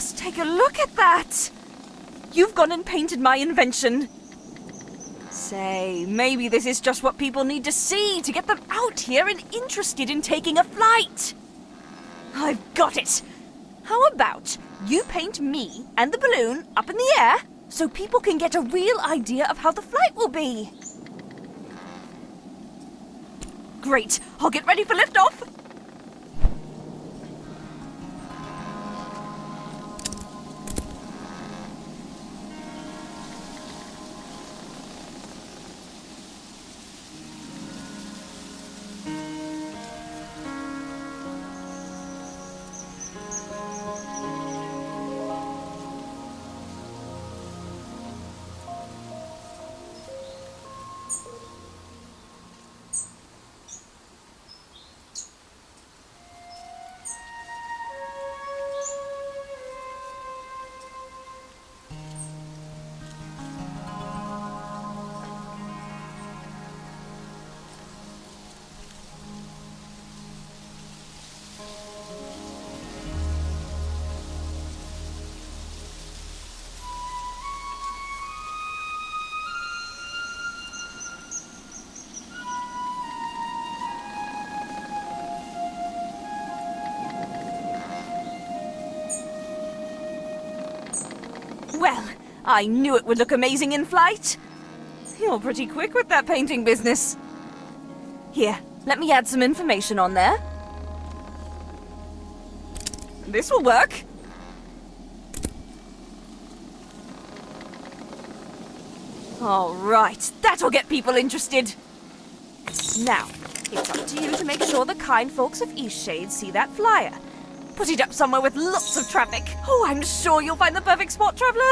Just take a look at that! You've gone and painted my invention. Say, maybe this is just what people need to see to get them out here and interested in taking a flight. I've got it! How about you paint me and the balloon up in the air so people can get a real idea of how the flight will be? Great, I'll get ready for liftoff. Well, I knew it would look amazing in flight. You're pretty quick with that painting business. Here, let me add some information on there. This will work. All right, that'll get people interested. Now, it's up to you to make sure the kind folks of Eastshade see that flyer. Put it up somewhere with lots of traffic. Oh, I'm sure you'll find the perfect spot, traveler.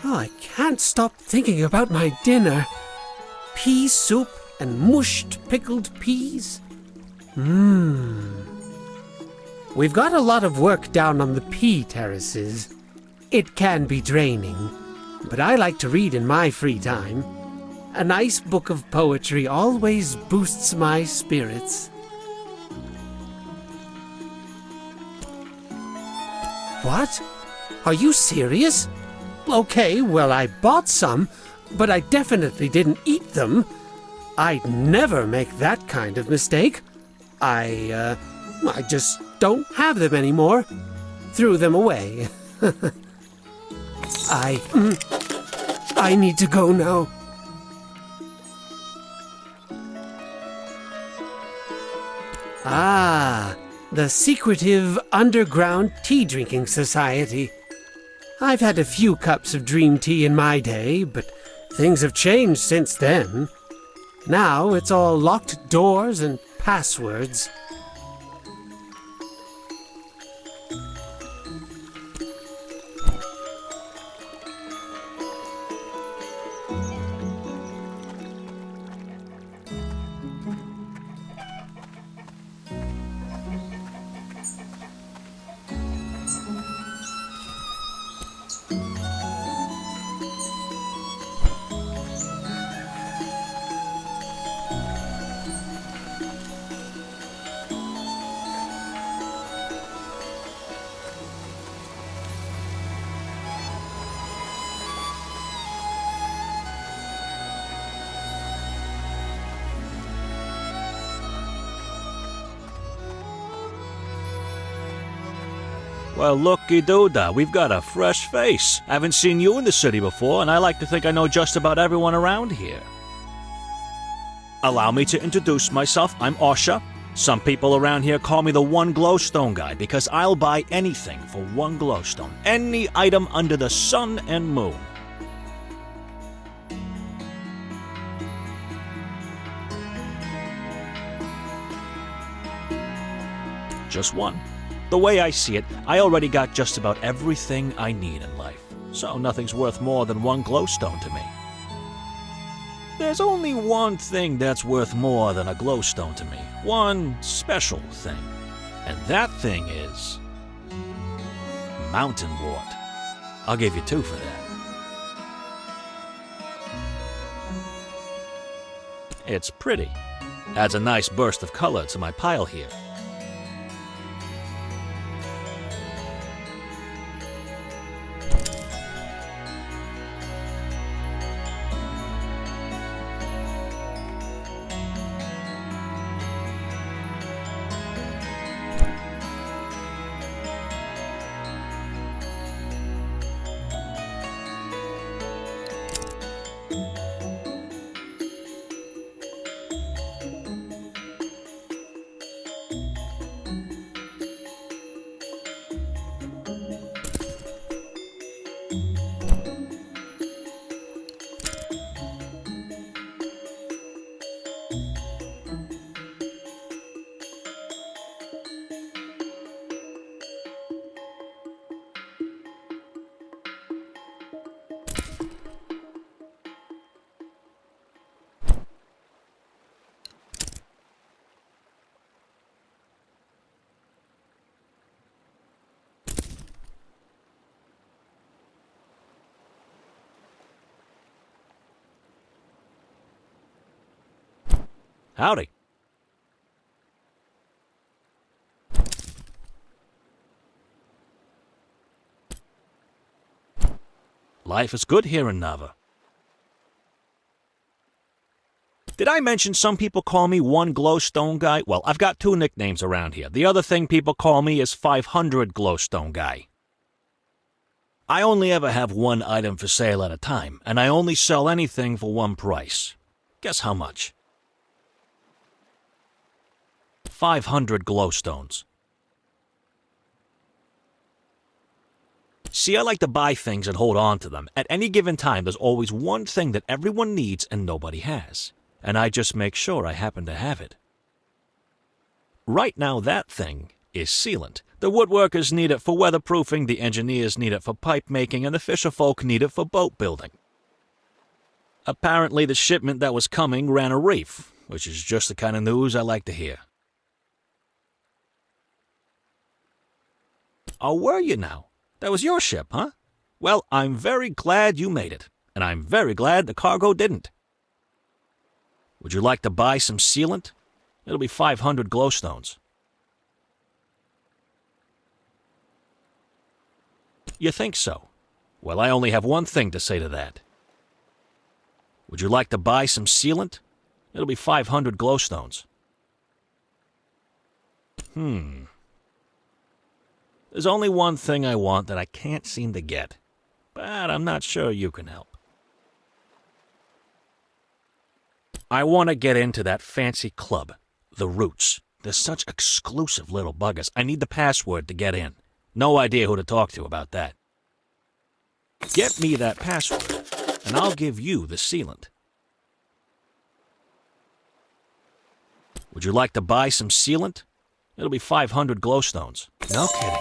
Oh, I can't stop thinking about my dinner. Pea soup and mushed pickled peas. We've got a lot of work down on the pea terraces. It can be draining, but I like to read in my free time. A nice book of poetry always boosts my spirits. What? Are you serious? Okay, well, I bought some, but I definitely didn't eat them. I'd never make that kind of mistake. I just don't have them anymore. Threw them away. I need to go now. Ah, the secretive underground tea-drinking society. I've had a few cups of dream tea in my day, but things have changed since then. Now it's all locked doors and passwords. Well, looky-doo-dah, we've got a fresh face. I haven't seen you in the city before, and I like to think I know just about everyone around here. Allow me to introduce myself. I'm Osha. Some people around here call me the One Glowstone Guy because I'll buy anything for one glowstone. Any item under the sun and moon. Just one. The way I see it, I already got just about everything I need in life. So nothing's worth more than one glowstone to me. There's only one thing that's worth more than a glowstone to me. One special thing. And that thing is... mountain wart. I'll give you 2 for that. It's pretty. Adds a nice burst of color to my pile here. Howdy. Life is good here in Nava. Did I mention some people call me One Glowstone Guy? Well, I've got 2 nicknames around here. The other thing people call me is 500 Glowstone Guy. I only ever have one item for sale at a time, and I only sell anything for one price. Guess how much? 500 glowstones. See, I like to buy things and hold on to them. At any given time, there's always one thing that everyone needs and nobody has. And I just make sure I happen to have it. Right now, that thing is sealant. The woodworkers need it for weatherproofing, the engineers need it for pipe making, and the fisherfolk need it for boat building. Apparently, the shipment that was coming ran a reef, which is just the kind of news I like to hear. Oh, were you now? That was your ship, huh? Well, I'm very glad you made it, and I'm very glad the cargo didn't. Would you like to buy some sealant? It'll be 500 glowstones. You think so? Well, I only have one thing to say to that. Would you like to buy some sealant? It'll be 500 glowstones. There's only one thing I want that I can't seem to get, but I'm not sure you can help. I want to get into that fancy club, the Roots. They're such exclusive little buggers. I need the password to get in. No idea who to talk to about that. Get me that password, and I'll give you the sealant. Would you like to buy some sealant? It'll be 500 glowstones. No kidding.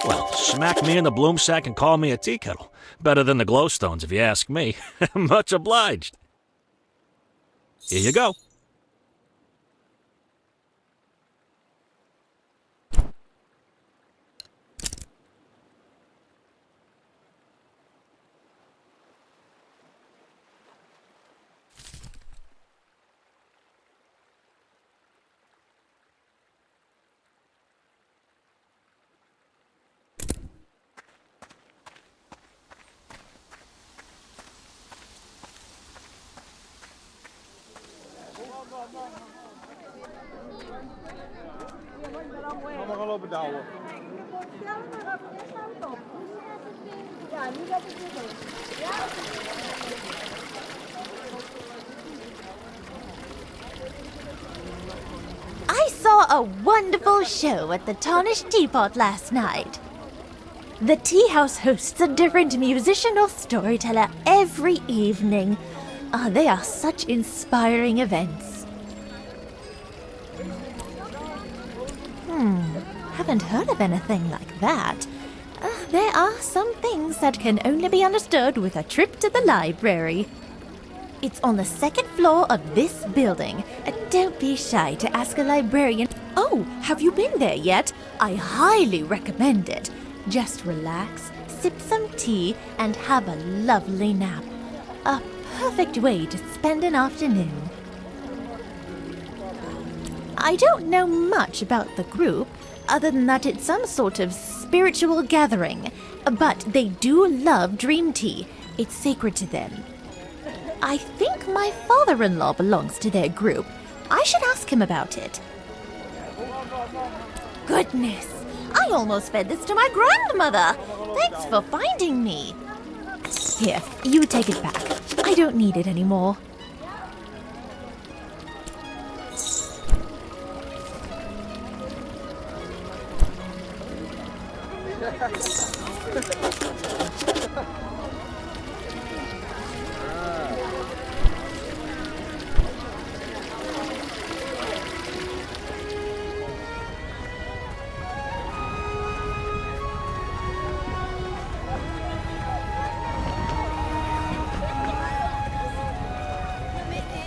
Well, smack me in the bloom sack and call me a tea kettle. Better than the glowstones, if you ask me. Much obliged. Here you go. I saw a wonderful show at the Tarnished Teapot last night. The tea house hosts a different musician or storyteller every evening. They are such inspiring events. Haven't heard of anything like that. There are some things that can only be understood with a trip to the library. It's on the second floor of this building. Don't be shy to ask a librarian. Oh, have you been there yet? I highly recommend it. Just relax, sip some tea, and have a lovely nap. A perfect way to spend an afternoon. I don't know much about the group, other than that it's some sort of spiritual gathering. But they do love dream tea. It's sacred to them. I think my father-in-law belongs to their group. I should ask him about it. Goodness, I almost fed this to my grandmother. Thanks for finding me. Here, you take it back. I don't need it anymore.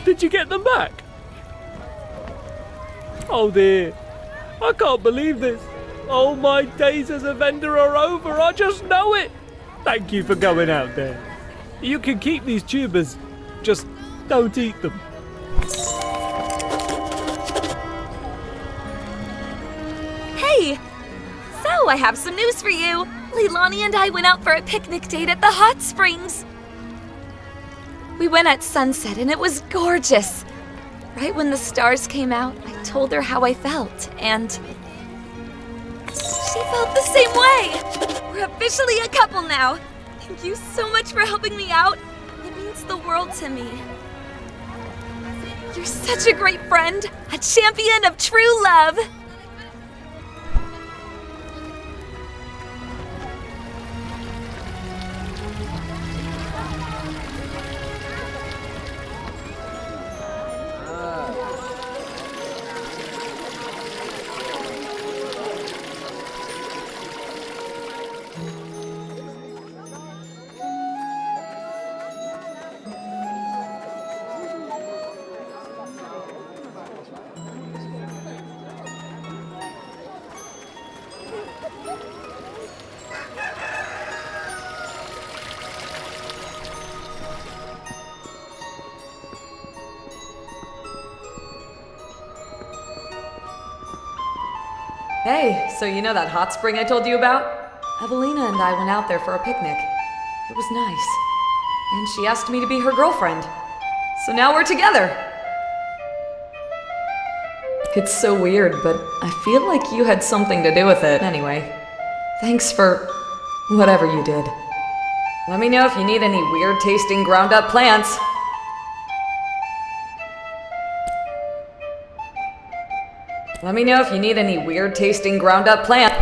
Did you get them back? Oh dear, I can't believe this. Oh, my days as a vendor are over, I just know it. Thank you for going out there. You can keep these tubers, just don't eat them. Hey! So, I have some news for you. Leilani and I went out for a picnic date at the hot springs. We went at sunset and it was gorgeous. Right when the stars came out, I told her how I felt, and she felt the same way. We're officially a couple now. Thank you so much for helping me out. It means the world to me. You're such a great friend, a champion of true love. Hey, so you know that hot spring I told you about? Evelina and I went out there for a picnic. It was nice. And she asked me to be her girlfriend. So now we're together. It's so weird, but I feel like you had something to do with it. Anyway, thanks for whatever you did. Let me know if you need any weird-tasting ground-up plants. Let me know if you need any weird-tasting ground-up plant.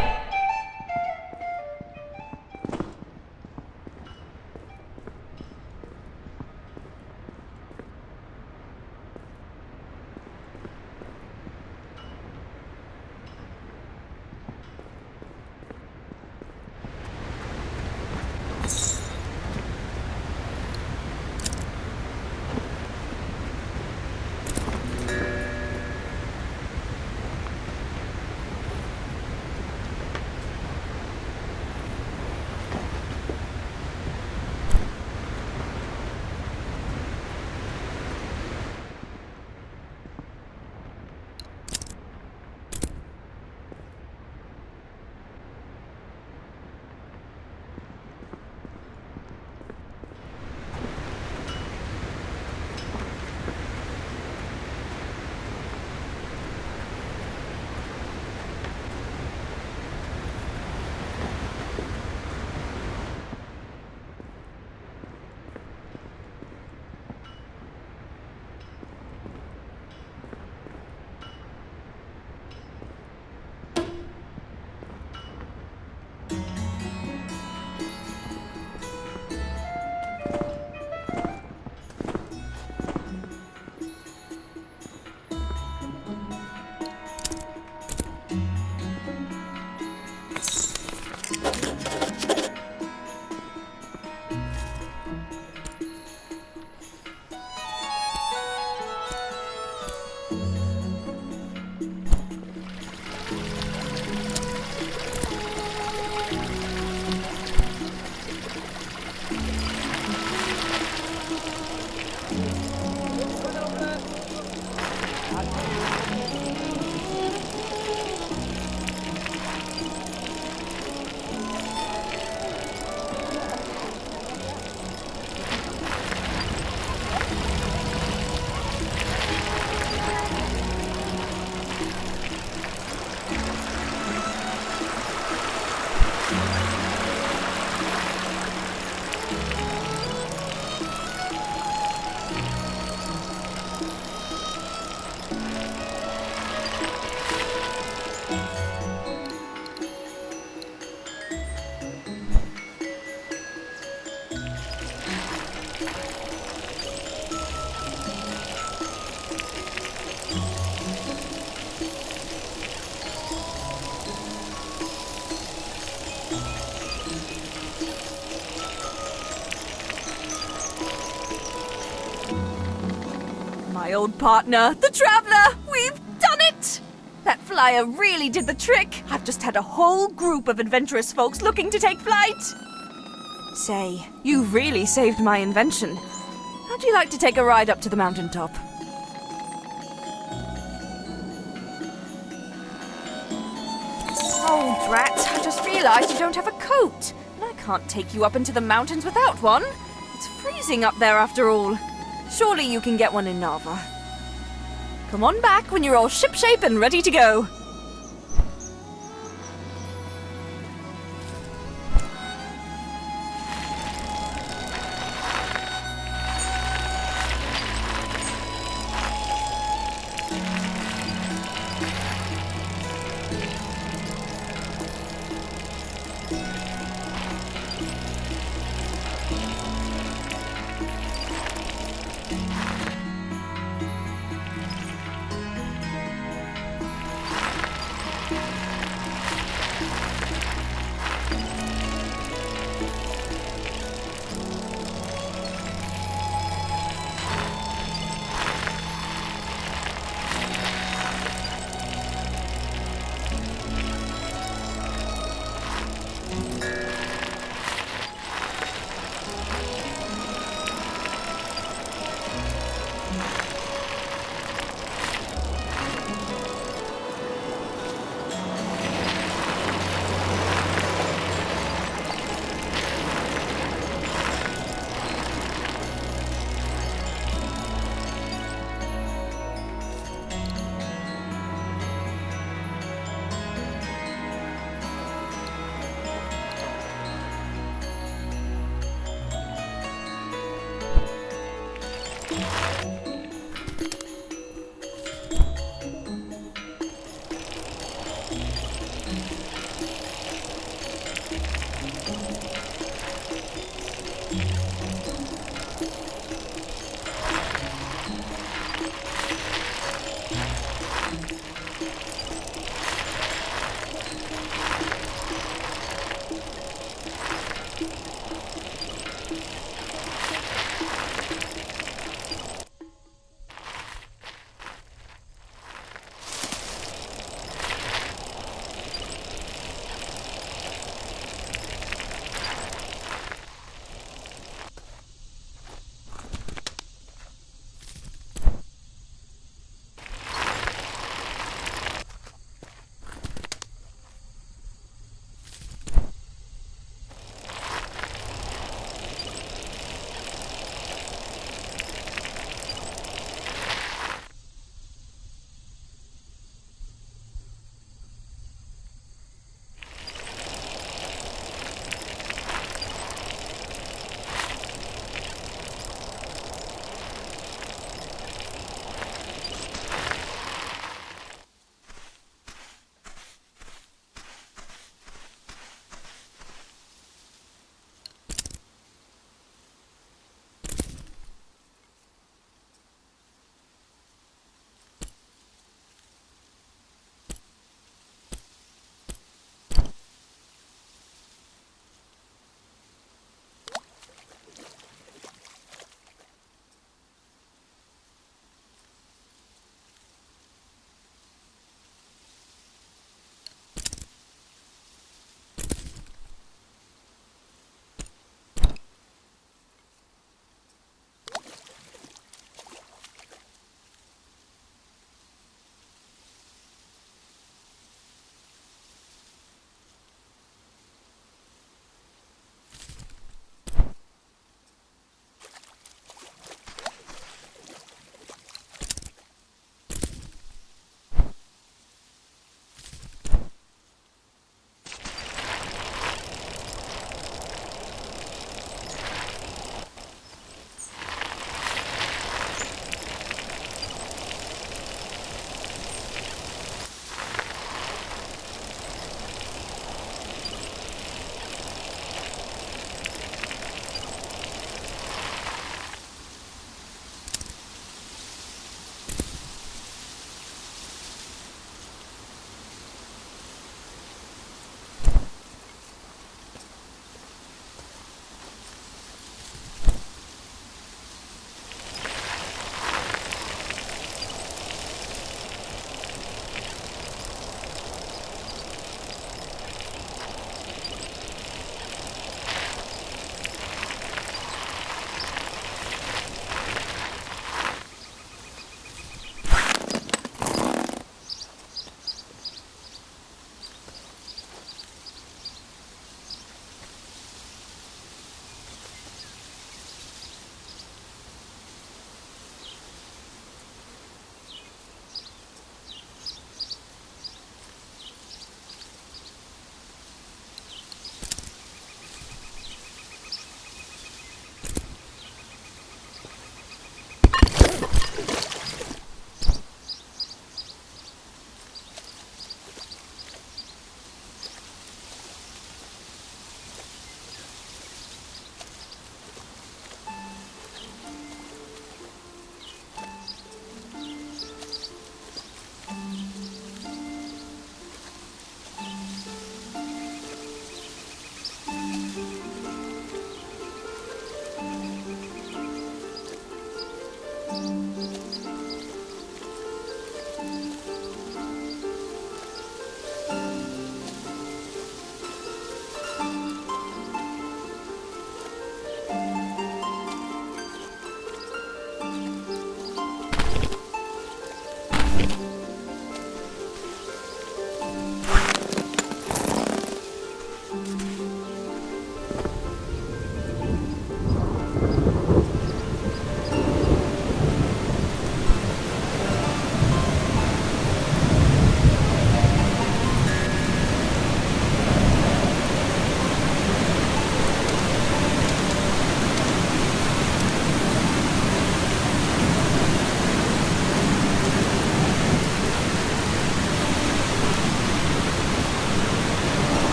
My old partner, the Traveler! We've done it! That flyer really did the trick. I've just had a whole group of adventurous folks looking to take flight. Say, you really saved my invention. How'd you like to take a ride up to the mountaintop? Oh, drat, I just realized you don't have a coat. And I can't take you up into the mountains without one. It's freezing up there after all. Surely you can get one in Nava. Come on back when you're all shipshape and ready to go.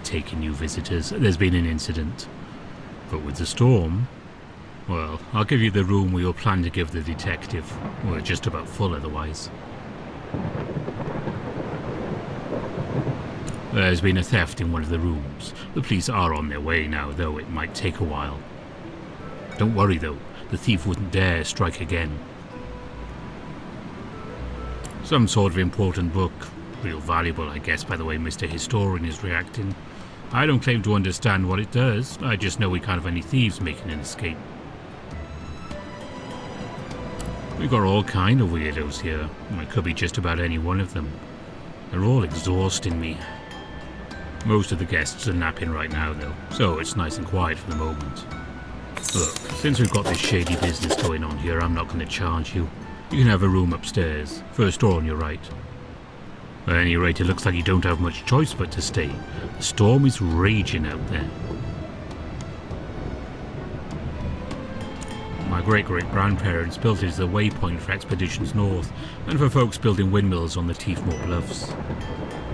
Taking new visitors. There's been an incident. But with the storm, well, I'll give you the room we all plan to give the detective. We're just about full otherwise. There's been a theft in one of the rooms. The police are on their way now, though it might take a while. Don't worry though, the thief wouldn't dare strike again. Some sort of important book. Real valuable, I guess, by the way Mr. Historian is reacting. I don't claim to understand what it does. I just know we can't have any thieves making an escape. We've got all kind of weirdos here. It could be just about any one of them. They're all exhausting me. Most of the guests are napping right now, though, so it's nice and quiet for the moment. Look, since we've got this shady business going on here, I'm not going to charge you. You can have a room upstairs, first door on your right. At any rate, it looks like you don't have much choice but to stay. The storm is raging out there. My great-great-grandparents built it as a waypoint for expeditions north, and for folks building windmills on the Tiffmoor Bluffs.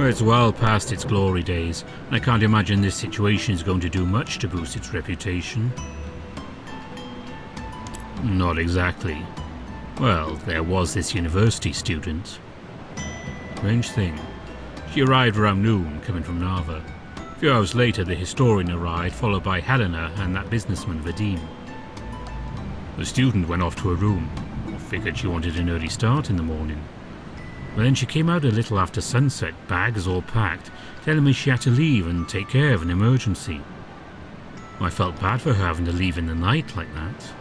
It's well past its glory days, and I can't imagine this situation is going to do much to boost its reputation. Not exactly. Well, there was this university student. Strange thing. She arrived around noon, coming from Narva. A few hours later, the historian arrived, followed by Helena and that businessman, Vadim. The student went off to her room. I figured she wanted an early start in the morning. But then she came out a little after sunset, bags all packed, telling me she had to leave and take care of an emergency. I felt bad for her having to leave in the night like that.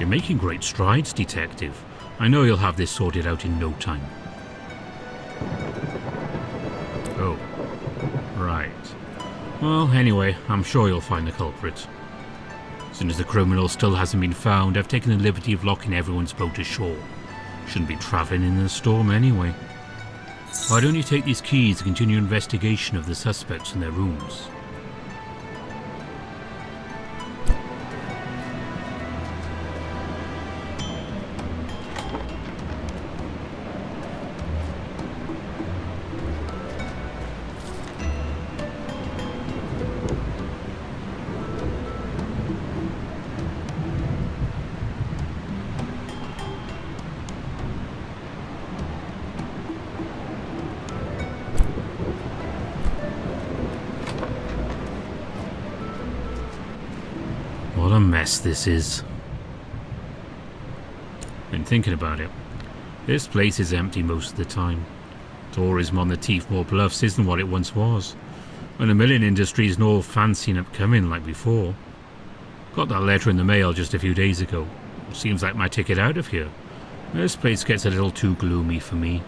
You're making great strides, Detective. I know you'll have this sorted out in no time. Oh. Right. Well, anyway, I'm sure you'll find the culprit. As soon as the criminal still hasn't been found, I've taken the liberty of locking everyone's boat ashore. Shouldn't be travelling in the storm anyway. Why don't you take these keys and continue investigation of the suspects in their rooms? What a mess this is. Been thinking about it. This place is empty most of the time. Tourism on the Tiffmoor Bluffs isn't what it once was. And the milling industry isn't all fancy and upcoming like before. Got that letter in the mail just a few days ago. Seems like my ticket out of here. This place gets a little too gloomy for me.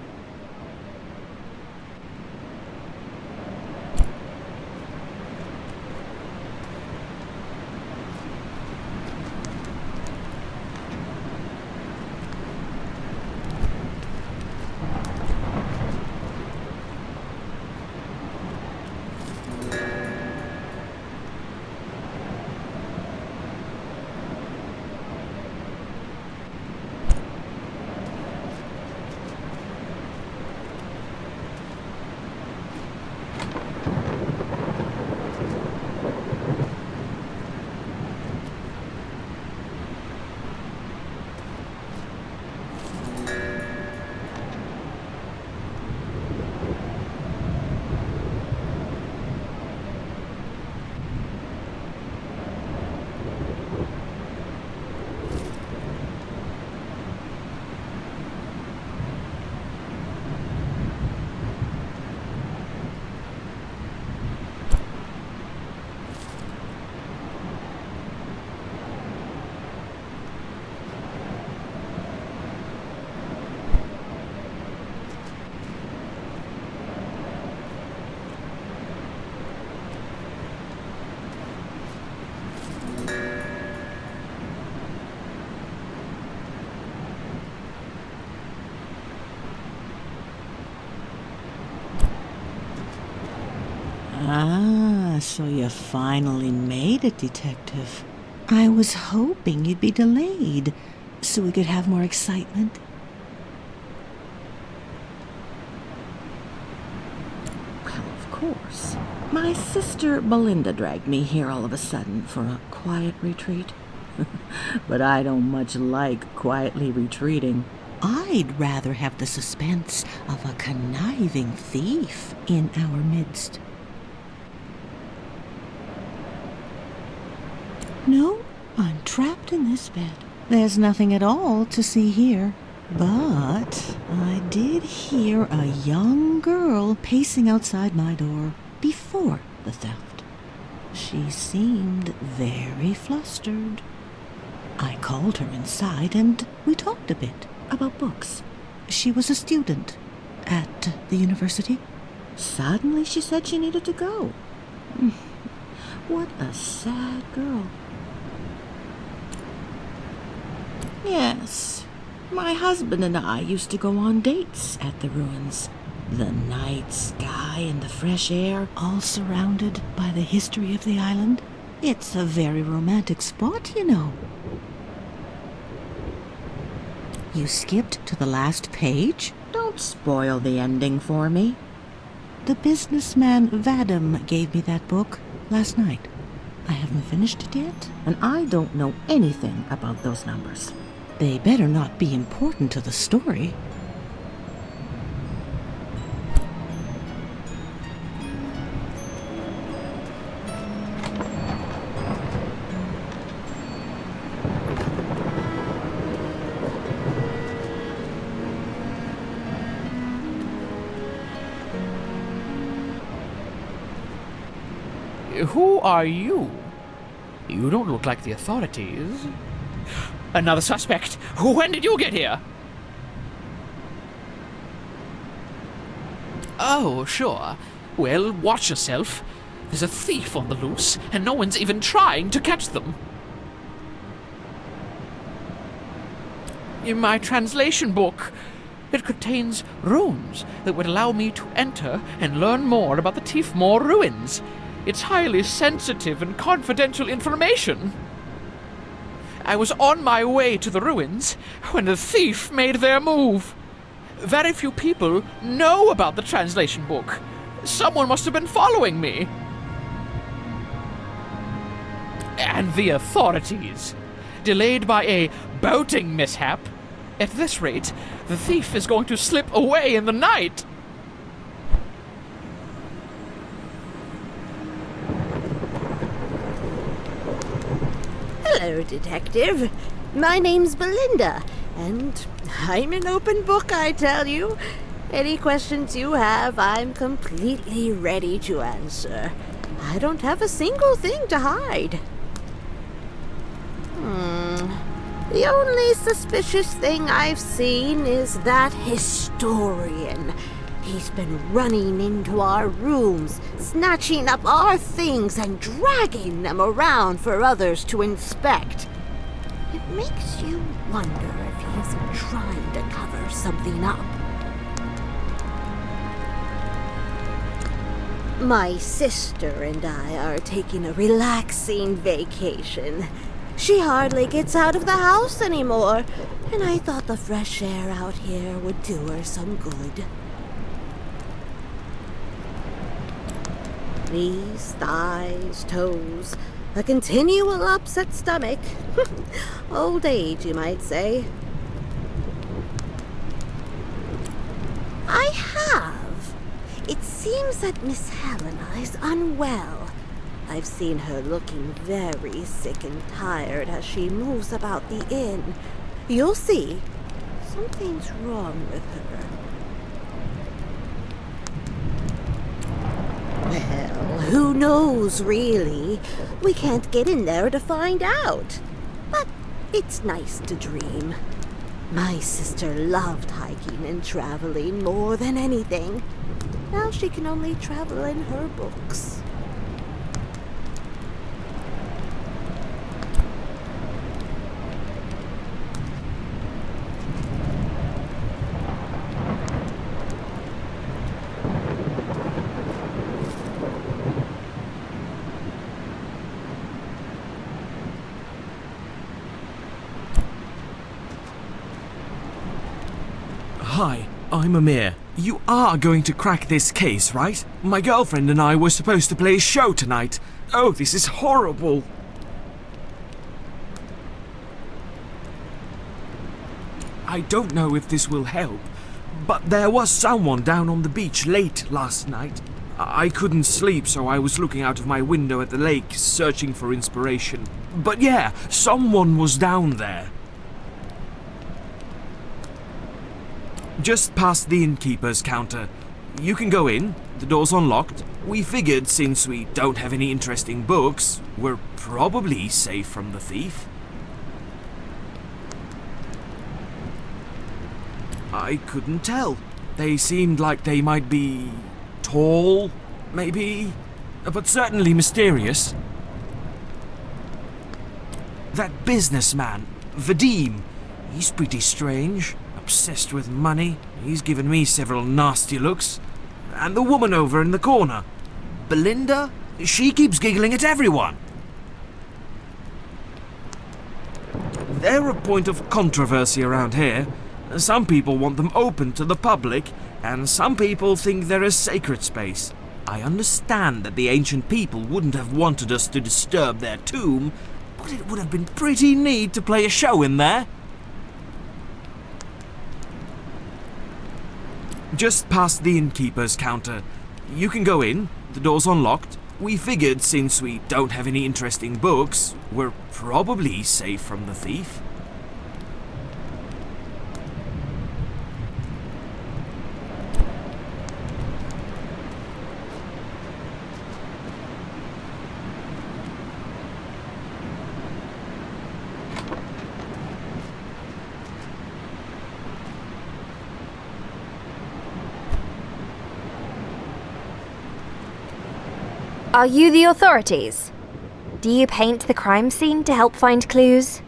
Ah, so you finally made it, Detective. I was hoping you'd be delayed, so we could have more excitement. Well, of course. My sister Belinda dragged me here all of a sudden for a quiet retreat. But I don't much like quietly retreating. I'd rather have the suspense of a conniving thief in our midst. No, I'm trapped in this bed. There's nothing at all to see here. But I did hear a young girl pacing outside my door before the theft. She seemed very flustered. I called her inside and we talked a bit about books. She was a student at the university. Suddenly she said she needed to go. What a sad girl. Yes, my husband and I used to go on dates at the ruins. The night sky and the fresh air, all surrounded by the history of the island. It's a very romantic spot, you know. You skipped to the last page? Don't spoil the ending for me. The businessman Vadim gave me that book last night. I haven't finished it yet, and I don't know anything about those numbers. They better not be important to the story. Who are you? You don't look like the authorities. Another suspect. When did you get here? Oh, sure. Well, watch yourself. There's a thief on the loose, and no one's even trying to catch them. In my translation book, it contains runes that would allow me to enter and learn more about the Tiffmoor ruins. It's highly sensitive and confidential information. I was on my way to the ruins when the thief made their move. Very few people know about the translation book. Someone must have been following me. And the authorities. Delayed by a boating mishap. At this rate, the thief is going to slip away in the night. Hello, Detective. My name's Belinda, and I'm an open book, I tell you. Any questions you have, I'm completely ready to answer. I don't have a single thing to hide. The only suspicious thing I've seen is that historian. He's been running into our rooms, snatching up our things and dragging them around for others to inspect. It makes you wonder if he's trying to cover something up. My sister and I are taking a relaxing vacation. She hardly gets out of the house anymore, and I thought the fresh air out here would do her some good. Knees, thighs, toes, a continual upset stomach. Old age, you might say. I have. It seems that Miss Helena is unwell. I've seen her looking very sick and tired as she moves about the inn. You'll see. Something's wrong with her. Well, who knows, really? We can't get in there to find out. But it's nice to dream. My sister loved hiking and traveling more than anything. Now she can only travel in her books. Hi, I'm Amir. You are going to crack this case, right? My girlfriend and I were supposed to play a show tonight. Oh, this is horrible. I don't know if this will help, but there was someone down on the beach late last night. I couldn't sleep, so I was looking out of my window at the lake, searching for inspiration. But yeah, someone was down there. Just past the innkeeper's counter. You can go in, the door's unlocked. We figured since we don't have any interesting books, we're probably safe from the thief. I couldn't tell. They seemed like they might be tall, maybe, but certainly mysterious. That businessman, Vadim, he's pretty strange. Obsessed with money. He's given me several nasty looks. And the woman over in the corner, Belinda, she keeps giggling at everyone. They're a point of controversy around here. Some people want them open to the public, and some people think they're a sacred space. I understand that the ancient people wouldn't have wanted us to disturb their tomb, but it would have been pretty neat to play a show in there. Just past the innkeeper's counter. You can go in, the door's unlocked. We figured since we don't have any interesting books, we're probably safe from the thief. Are you the authorities? Do you paint the crime scene to help find clues?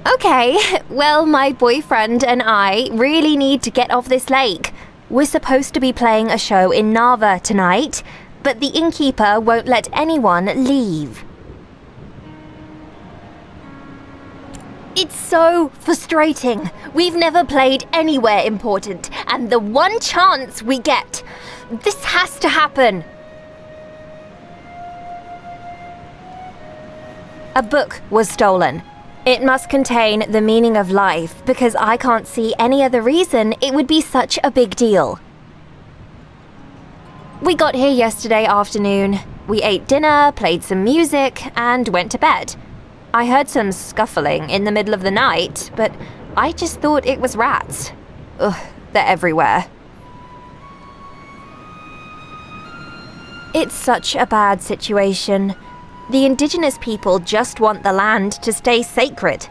Okay, well, my boyfriend and I really need to get off this lake. We're supposed to be playing a show in Narva tonight, but the innkeeper won't let anyone leave. It's so frustrating. We've never played anywhere important, and the one chance we get, this has to happen. A book was stolen. It must contain the meaning of life because I can't see any other reason it would be such a big deal. We got here yesterday afternoon. We ate dinner, played some music, and went to bed. I heard some scuffling in the middle of the night, but I just thought it was rats. Ugh, they're everywhere. It's such a bad situation. The indigenous people just want the land to stay sacred.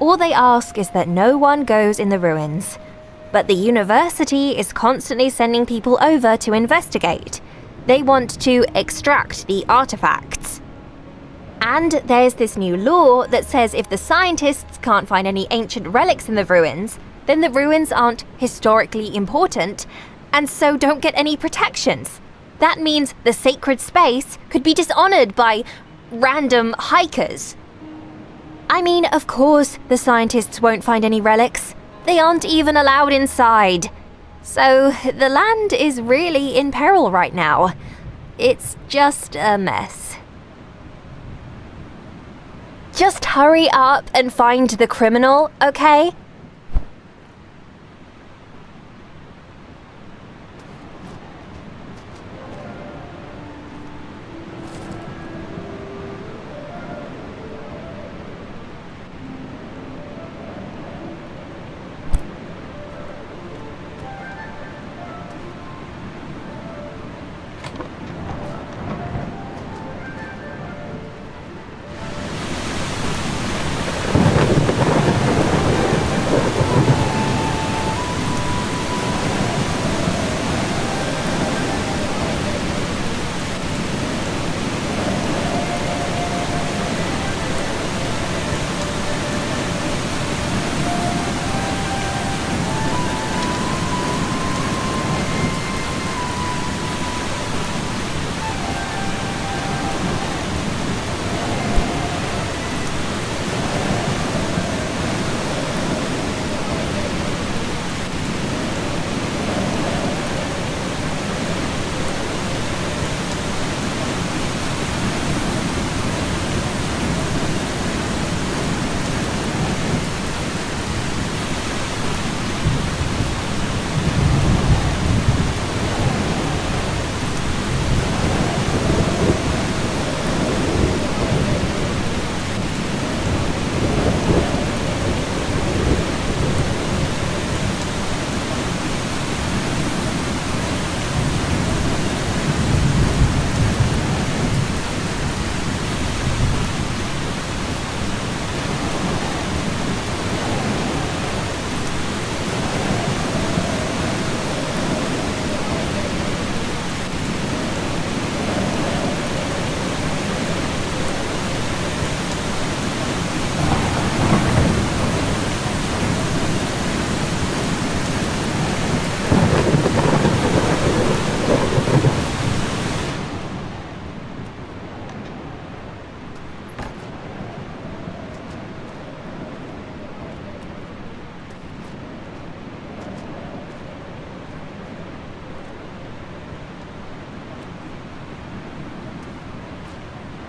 All they ask is that no one goes in the ruins. But the university is constantly sending people over to investigate. They want to extract the artifacts. And there's this new law that says if the scientists can't find any ancient relics in the ruins, then the ruins aren't historically important, and so don't get any protections. That means the sacred space could be dishonored by random hikers. I mean, of course, the scientists won't find any relics. They aren't even allowed inside. So, the land is really in peril right now. It's just a mess. Just hurry up and find the criminal, okay?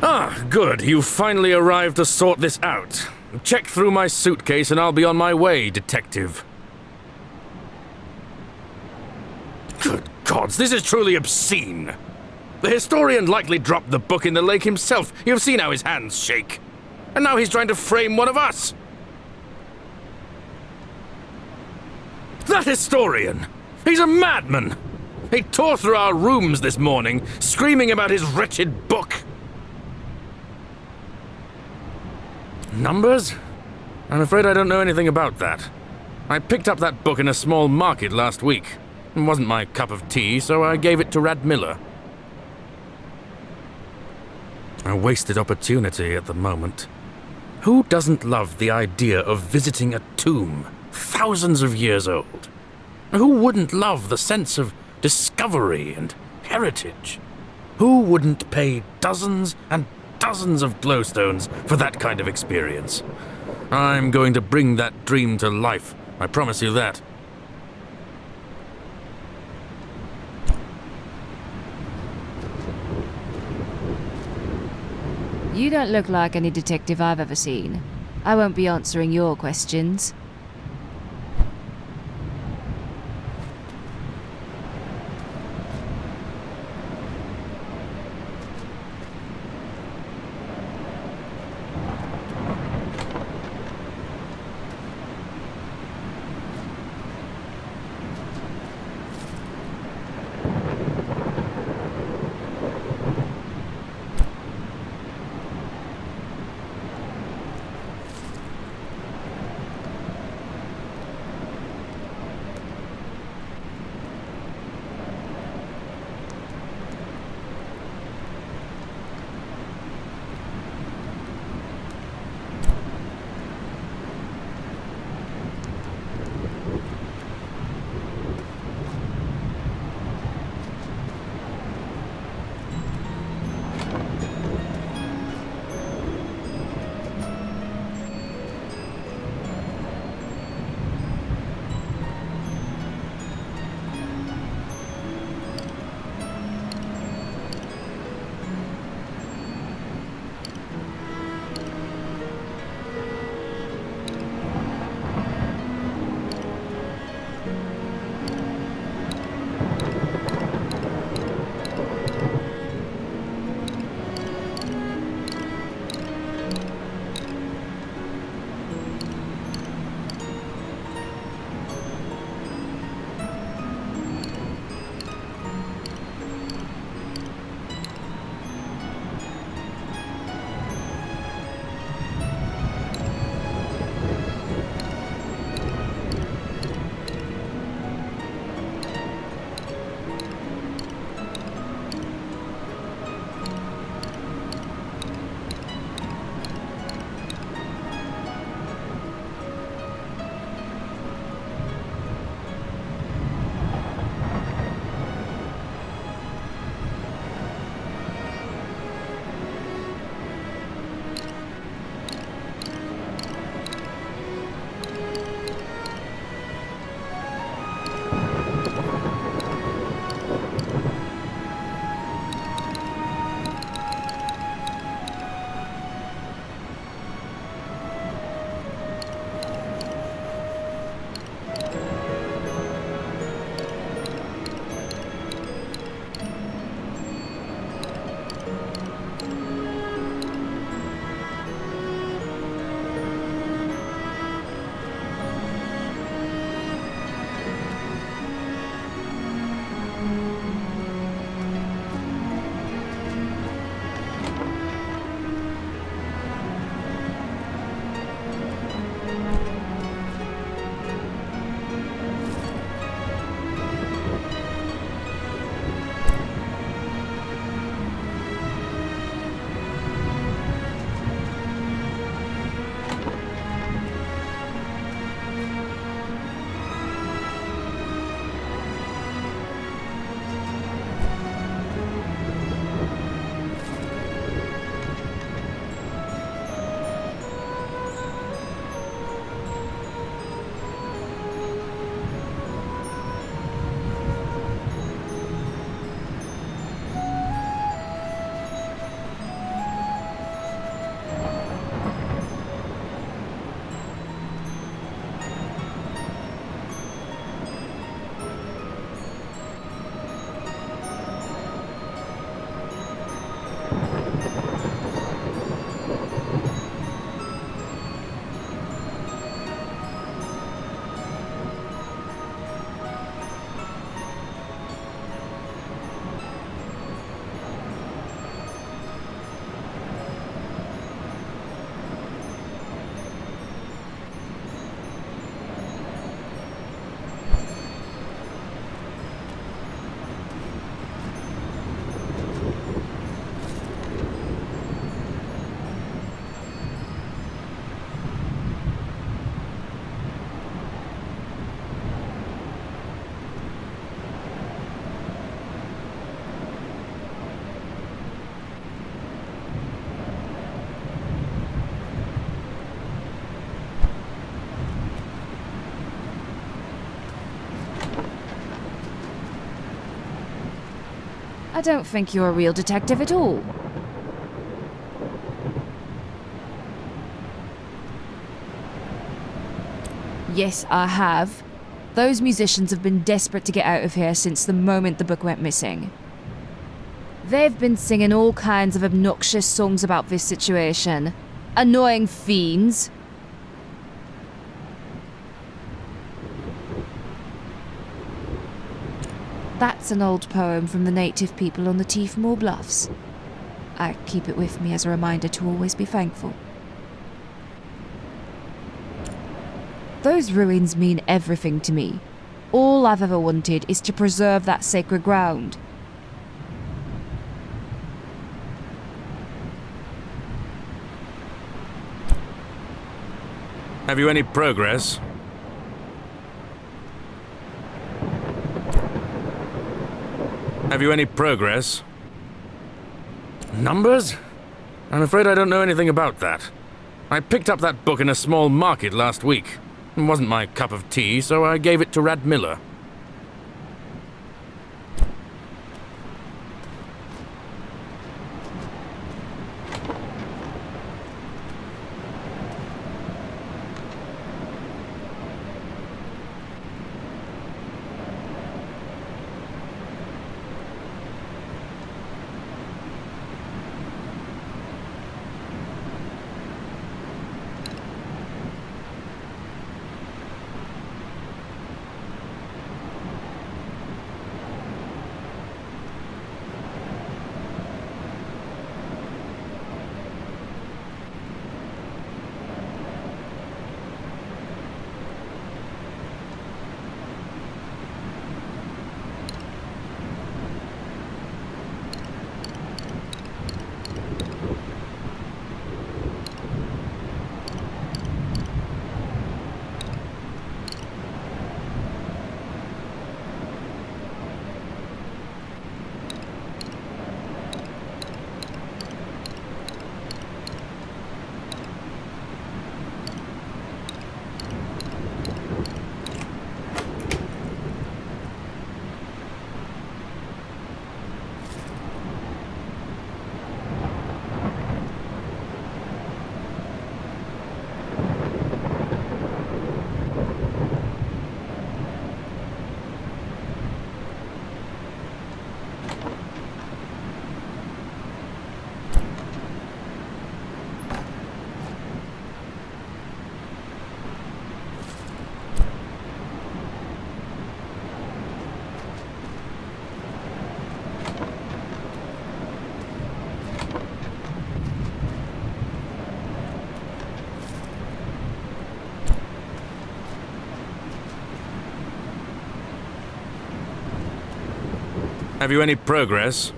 Ah, good. You've finally arrived to sort this out. Check through my suitcase and I'll be on my way, detective. Good gods, this is truly obscene. The historian likely dropped the book in the lake himself. You've seen how his hands shake. And now he's trying to frame one of us. That historian! He's a madman! He tore through our rooms this morning, screaming about his wretched book. Numbers? I'm afraid I don't know anything about that. I picked up that book in a small market last week. It wasn't my cup of tea, so I gave it to Rad Miller. A wasted opportunity at the moment. Who doesn't love the idea of visiting a tomb thousands of years old? Who wouldn't love the sense of discovery and heritage? Who wouldn't pay dozens and dozens of glowstones for that kind of experience? I'm going to bring that dream to life, I promise you that. You don't look like any detective I've ever seen. I won't be answering your questions. I don't think you're a real detective at all. Yes, I have. Those musicians have been desperate to get out of here since the moment the book went missing. They've been singing all kinds of obnoxious songs about this situation. Annoying fiends. That's an old poem from the native people on the Tiffmoor Bluffs. I keep it with me as a reminder to always be thankful. Those ruins mean everything to me. All I've ever wanted is to preserve that sacred ground. Have you any progress? Have you any progress? Numbers? I'm afraid I don't know anything about that. I picked up that book in a small market last week. It wasn't my cup of tea, so I gave it to Rad Miller. Have you any progress?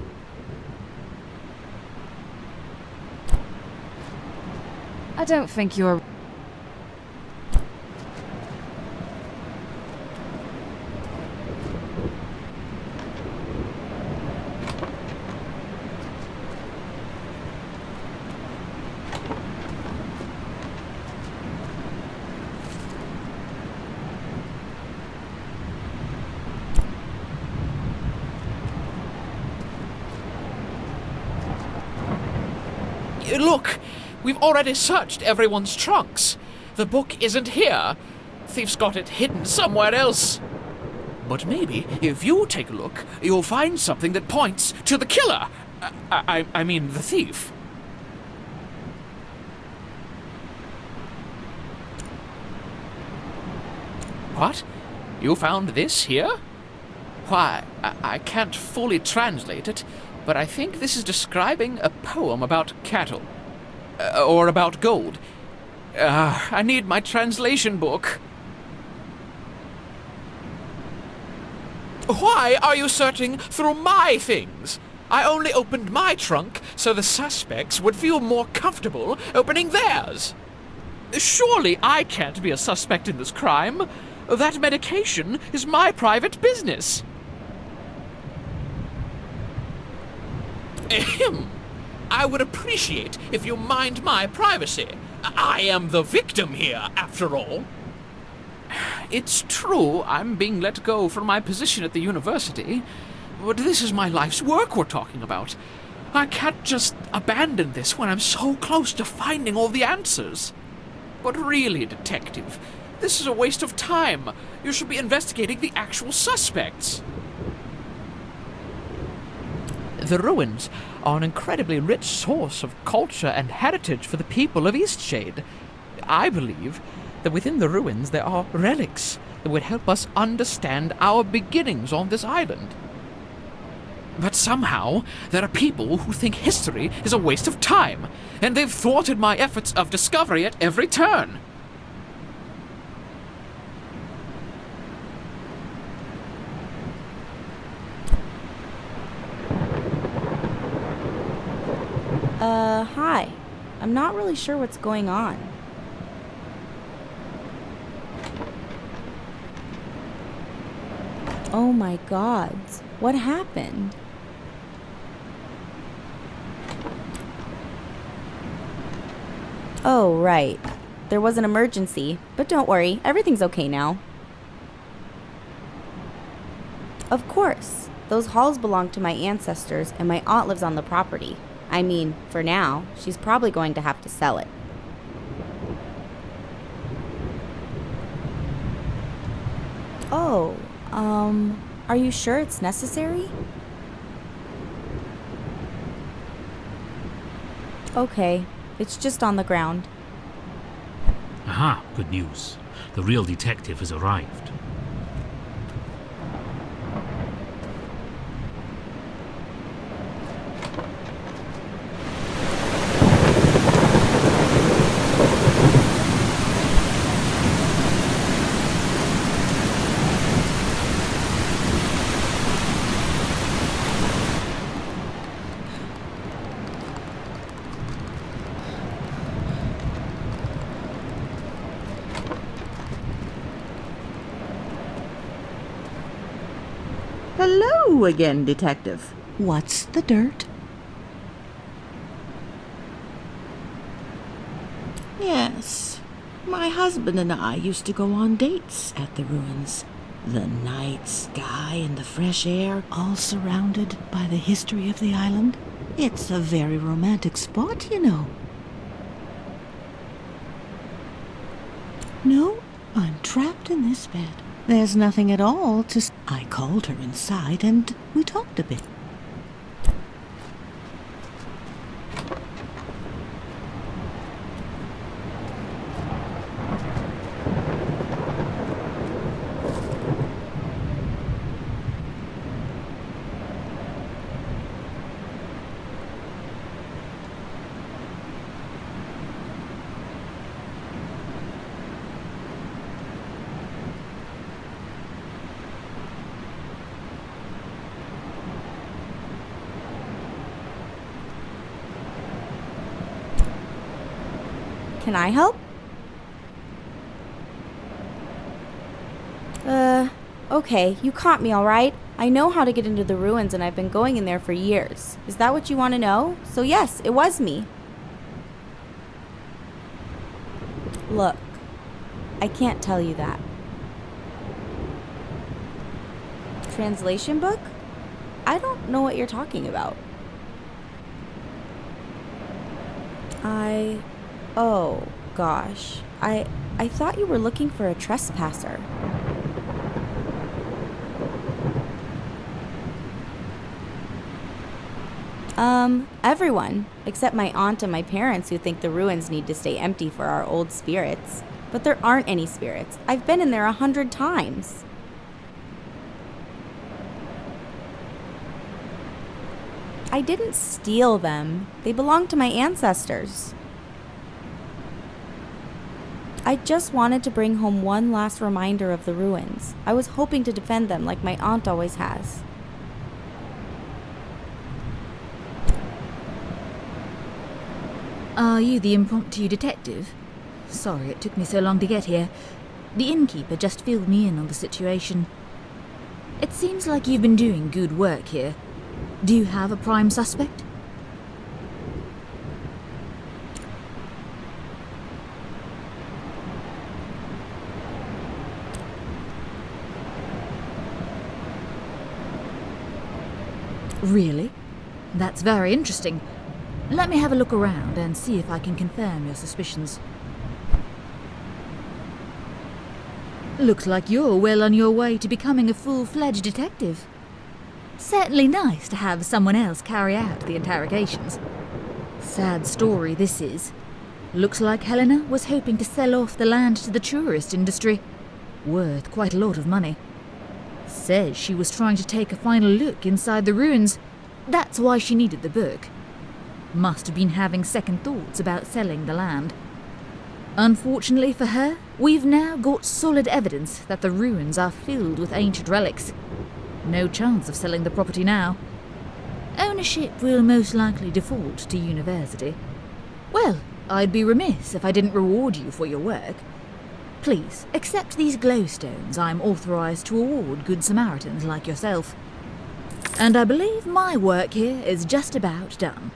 I don't think you're... Look! We've already searched everyone's trunks. The book isn't here. Thief's got it hidden somewhere else. But maybe, if you take a look, you'll find something that points to the killer. I mean, the thief. What? You found this here? Why, I can't fully translate it, but I think this is describing a poem about cattle. Or about gold. I need my translation book. Why are you searching through my things? I only opened my trunk so the suspects would feel more comfortable opening theirs. Surely I can't be a suspect in this crime. That medication is my private business. Ahem. I would appreciate if you mind my privacy. I am the victim here, after all. It's true I'm being let go from my position at the university, But this is my life's work we're talking about. I can't just abandon this when I'm so close to finding all the answers. But really, Detective, this is a waste of time. You should be investigating the actual suspects. The ruins are an incredibly rich source of culture and heritage for the people of Eastshade. I believe that within the ruins there are relics that would help us understand our beginnings on this island. But somehow, there are people who think history is a waste of time, and they've thwarted my efforts of discovery at every turn. Hi. I'm not really sure what's going on. Oh my gods. What happened? Oh, right. There was an emergency, but don't worry, everything's okay now. Of course. Those halls belong to my ancestors, and my aunt lives on the property. I mean, for now, she's probably going to have to sell it. Oh, are you sure it's necessary? Okay, it's just on the ground. Aha, good news. The real detective has arrived. Hello again, Detective. What's the dirt? Yes, my husband and I used to go on dates at the ruins. The night sky and the fresh air, all surrounded by the history of the island. It's a very romantic spot, you know. No, I'm trapped in this bed. There's nothing at all to... I called her inside and we talked a bit. Can I help? Okay, you caught me, alright? I know how to get into the ruins and I've been going in there for years. Is that what you want to know? So yes, it was me. Look, I can't tell you that. Translation book? I don't know what you're talking about. Oh, gosh. I thought you were looking for a trespasser. Everyone. Except my aunt and my parents who think the ruins need to stay empty for our old spirits. But there aren't any spirits. I've been in there 100 times. I didn't steal them. They belong to my ancestors. I just wanted to bring home one last reminder of the ruins. I was hoping to defend them like my aunt always has. Are you the impromptu detective? Sorry it took me so long to get here. The innkeeper just filled me in on the situation. It seems like you've been doing good work here. Do you have a prime suspect? Really? That's very interesting. Let me have a look around and see if I can confirm your suspicions. Looks like you're well on your way to becoming a full-fledged detective. Certainly nice to have someone else carry out the interrogations. Sad story this is. Looks like Helena was hoping to sell off the land to the tourist industry. Worth quite a lot of money. Says she was trying to take a final look inside the ruins. That's why she needed the book. Must have been having second thoughts about selling the land. Unfortunately for her, we've now got solid evidence that the ruins are filled with ancient relics. No chance of selling the property now. Ownership will most likely default to university. Well, I'd be remiss if I didn't reward you for your work. Please, accept these glowstones I'm authorized to award good Samaritans like yourself. And I believe my work here is just about done.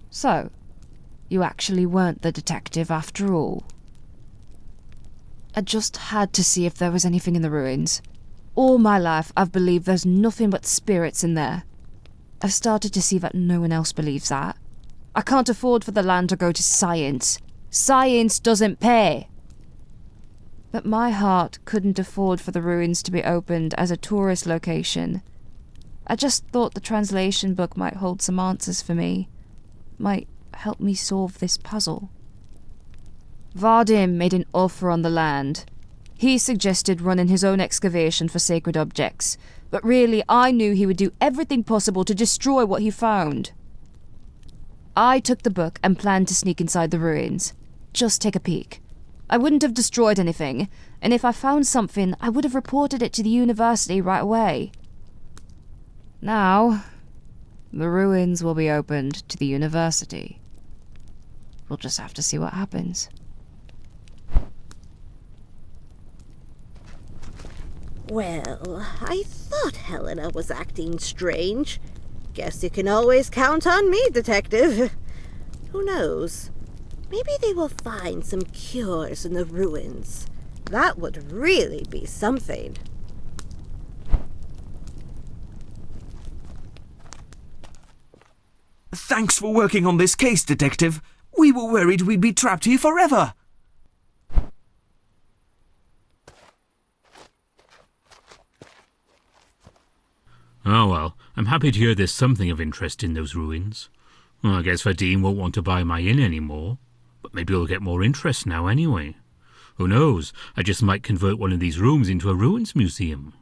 So, you actually weren't the detective after all. I just had to see if there was anything in the ruins. All my life I've believed there's nothing but spirits in there. I've started to see that no one else believes that. I can't afford for the land to go to science. Science doesn't pay. But my heart couldn't afford for the ruins to be opened as a tourist location. I just thought the translation book might hold some answers for me. Might help me solve this puzzle. Vadim made an offer on the land. He suggested running his own excavation for sacred objects, but really I knew he would do everything possible to destroy what he found. I took the book and planned to sneak inside the ruins. Just take a peek. I wouldn't have destroyed anything, and if I found something, I would have reported it to the university right away. Now, the ruins will be opened to the university. We'll just have to see what happens. Well, I thought Helena was acting strange. Guess you can always count on me, Detective. Who knows? Maybe they will find some cures in the ruins. That would really be something. Thanks for working on this case, Detective. We were worried we'd be trapped here forever. Oh well, I'm happy to hear there's something of interest in those ruins. Well, I guess Vadim won't want to buy my inn anymore, but maybe he'll get more interest now anyway. Who knows, I just might convert one of these rooms into a ruins museum.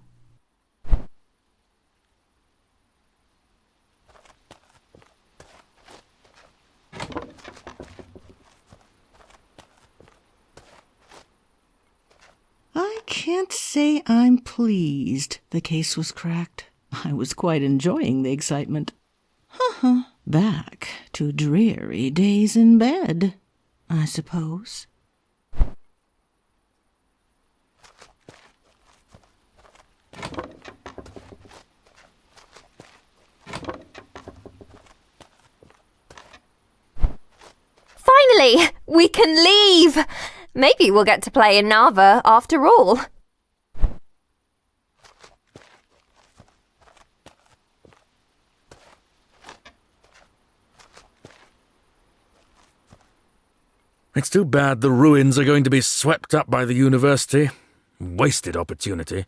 I can't say I'm pleased the case was cracked. I was quite enjoying the excitement. Back to dreary days in bed, I suppose. Finally, we can leave! Maybe we'll get to play in Narva after all. It's too bad the ruins are going to be swept up by the university. Wasted opportunity.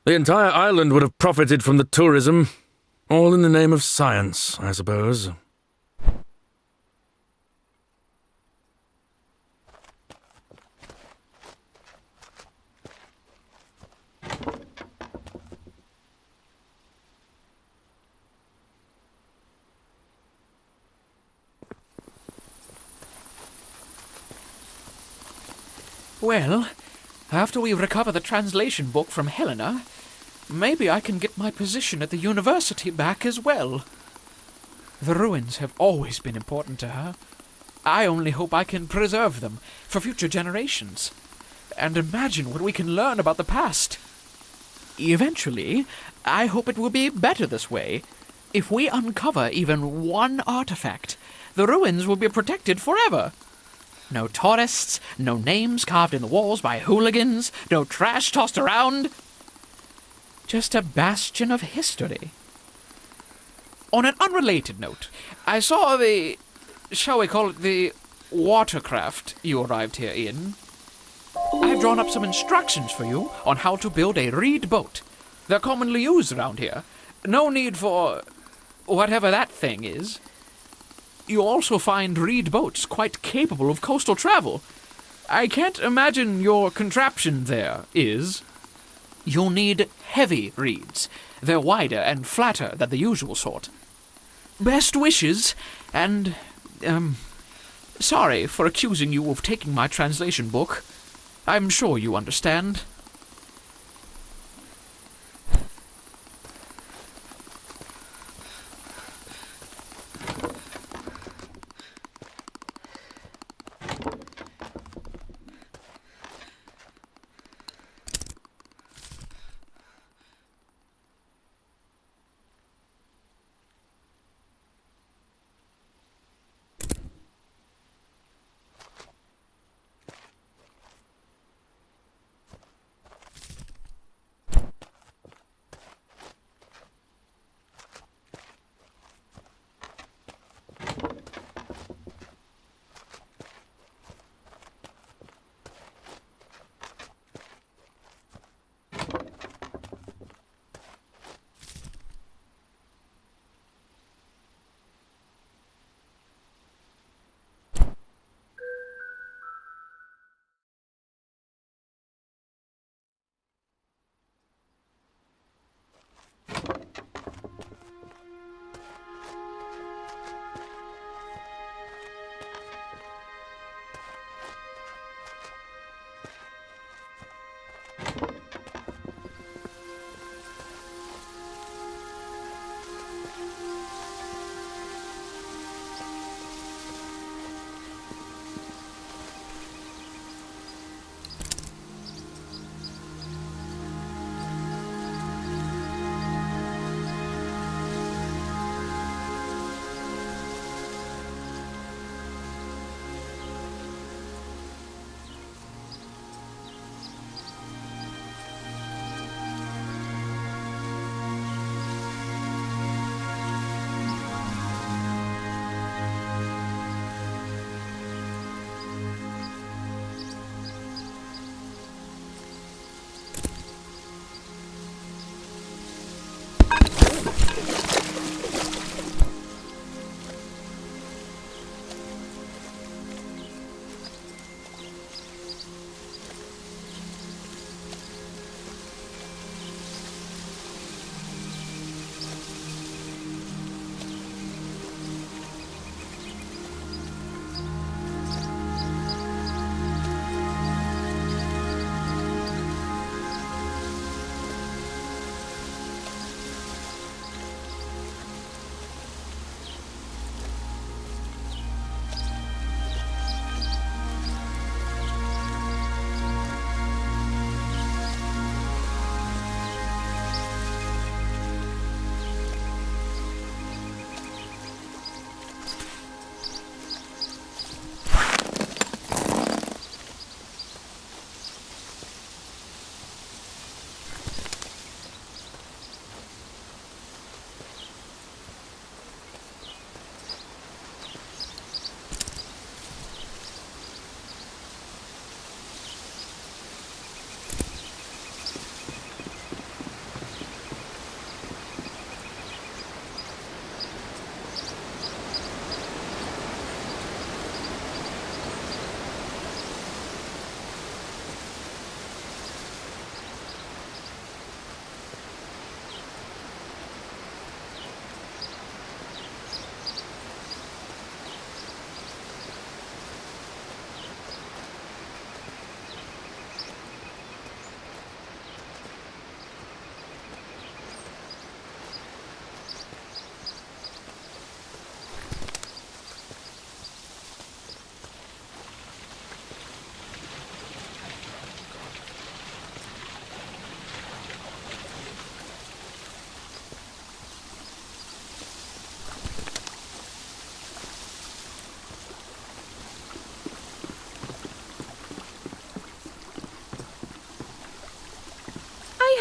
The entire island would have profited from the tourism. All in the name of science, I suppose. Well, after we recover the translation book from Helena, maybe I can get my position at the university back as well. The ruins have always been important to her. I only hope I can preserve them for future generations. And imagine what we can learn about the past. Eventually, I hope it will be better this way. If we uncover even one artifact, the ruins will be protected forever. No tourists, no names carved in the walls by hooligans, no trash tossed around. Just a bastion of history. On an unrelated note, I saw the, shall we call it the watercraft you arrived here in. I've drawn up some instructions for you on how to build a reed boat. They're commonly used around here. No need for whatever that thing is. You also find reed boats quite capable of coastal travel. I can't imagine your contraption there is. You'll need heavy reeds. They're wider and flatter than the usual sort. Best wishes, and, sorry for accusing you of taking my translation book. I'm sure you understand.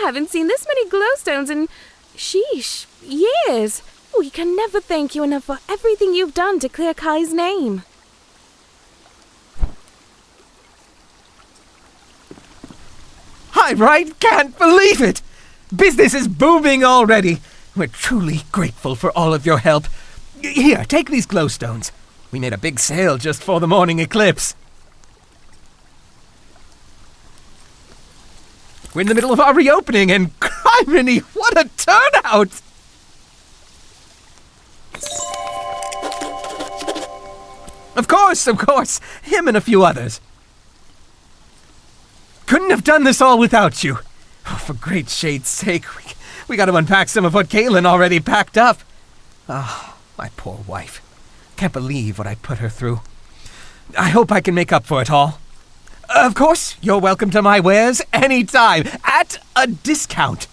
haven't seen this many glowstones in, sheesh, years. We can never thank you enough for everything you've done to clear Kai's name. I right can't believe it! Business is booming already. We're truly grateful for all of your help. Here, take these glowstones. We made a big sale just for the morning eclipse. We're in the middle of our reopening, and criminy, what a turnout! Of course, him and a few others. Couldn't have done this all without you. Oh, for great shade's sake, we gotta unpack some of what Caitlin already packed up. Ah, my poor wife. Can't believe what I put her through. I hope I can make up for it all. Of course, you're welcome to my wares anytime, at a discount.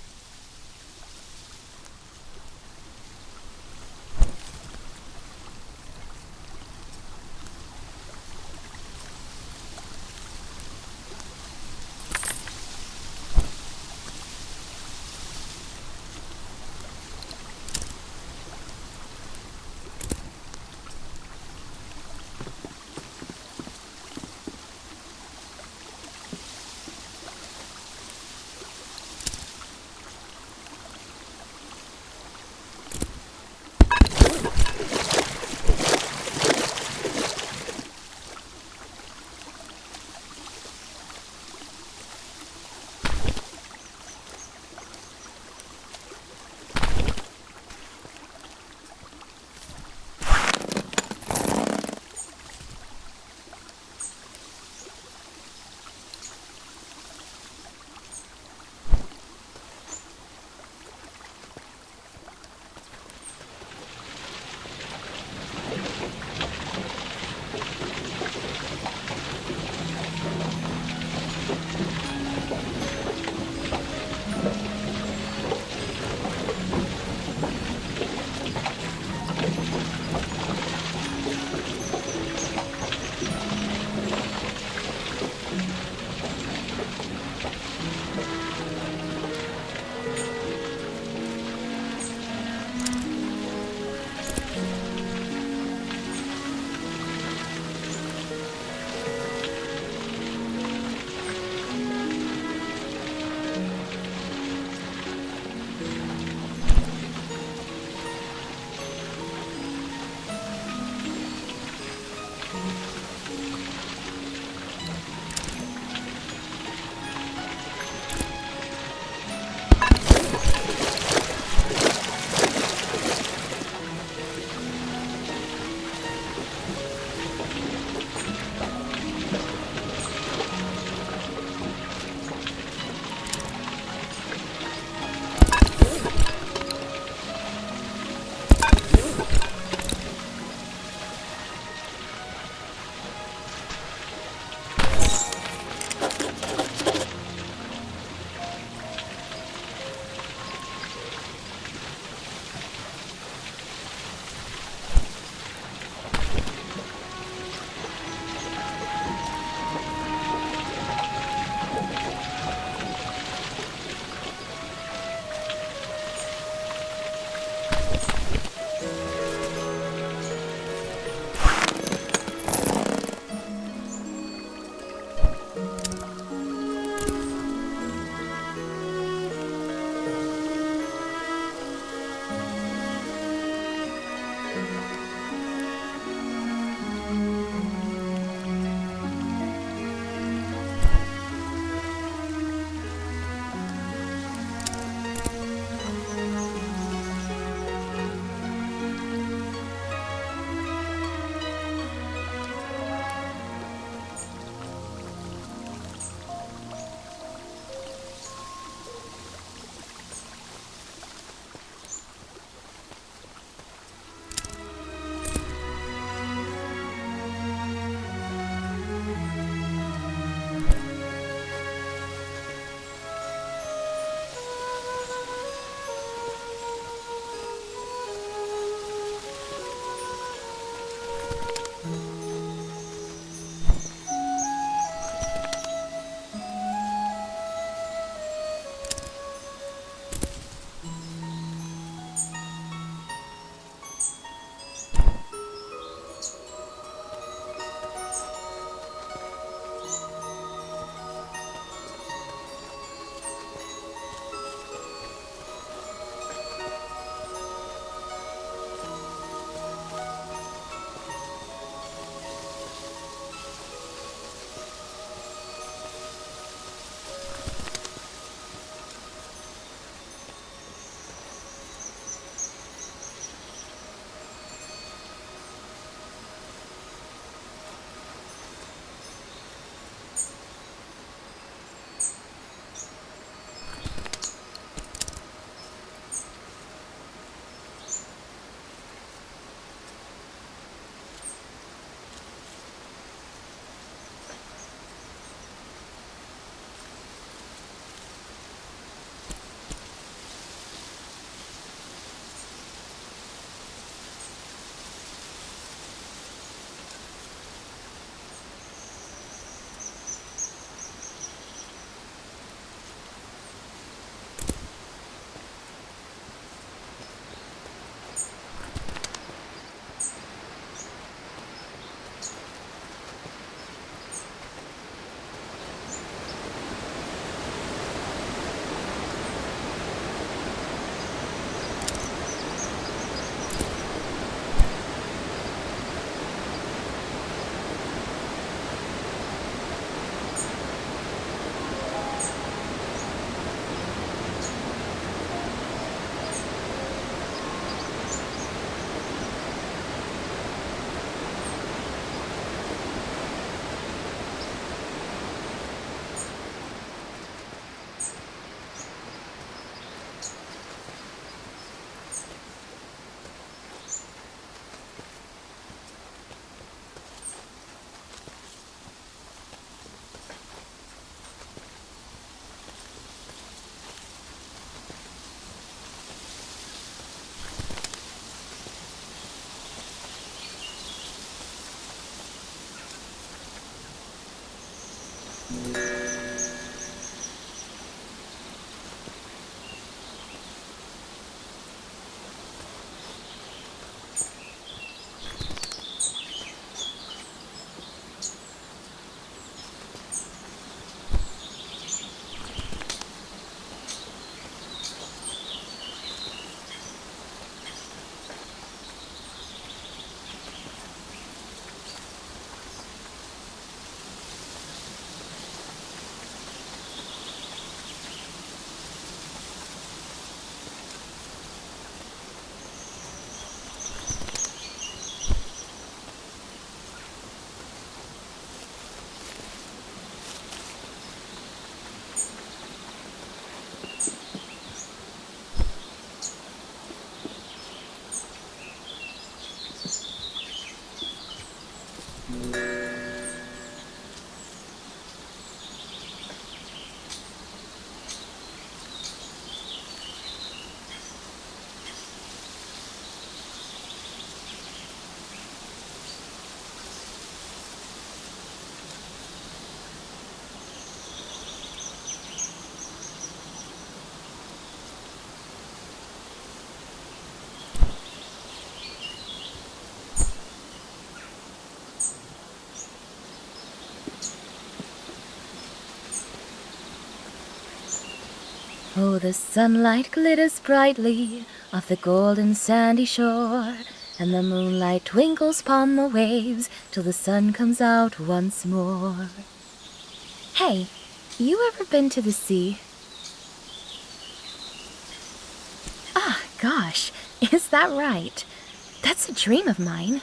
Oh, the sunlight glitters brightly off the golden sandy shore, and the moonlight twinkles upon the waves till the sun comes out once more. Hey, you ever been to the sea? Ah, gosh, is that right? That's a dream of mine.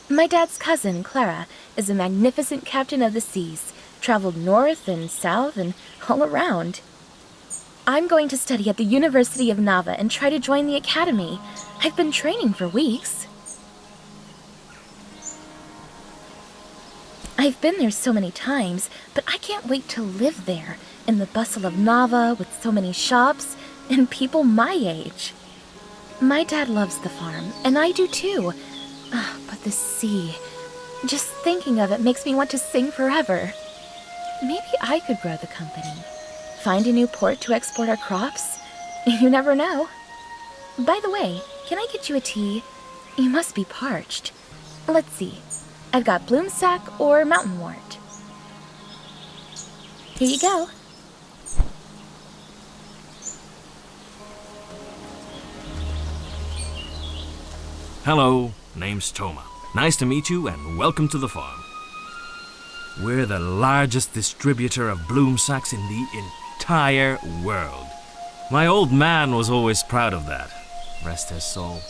My dad's cousin, Clara, is a magnificent captain of the seas, traveled north and south and all around. I'm going to study at the University of Nava and try to join the academy. I've been training for weeks. I've been there so many times, but I can't wait to live there, in the bustle of Nava with so many shops and people my age. My dad loves the farm, and I do too. But the sea, just thinking of it makes me want to sing forever. Maybe I could grow the company. Find a new port to export our crops? You never know. By the way, can I get you a tea? You must be parched. Let's see. I've got bloomsack or mountainwort. Here you go. Hello, name's Toma. Nice to meet you and welcome to the farm. We're the largest distributor of bloom sacks in the entire world. My old man was always proud of that. Rest his soul.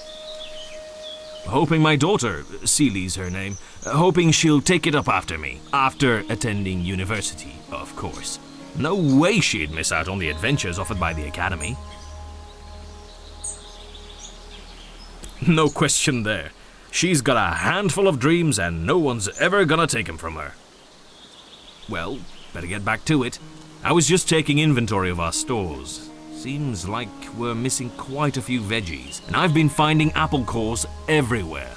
Hoping my daughter, Ceilie's her name, hoping she'll take it up after me, after attending university, of course. No way she'd miss out on the adventures offered by the academy. No question there. She's got a handful of dreams and no one's ever gonna take them from her. Well, better get back to it. I was just taking inventory of our stores. Seems like we're missing quite a few veggies, and I've been finding apple cores everywhere.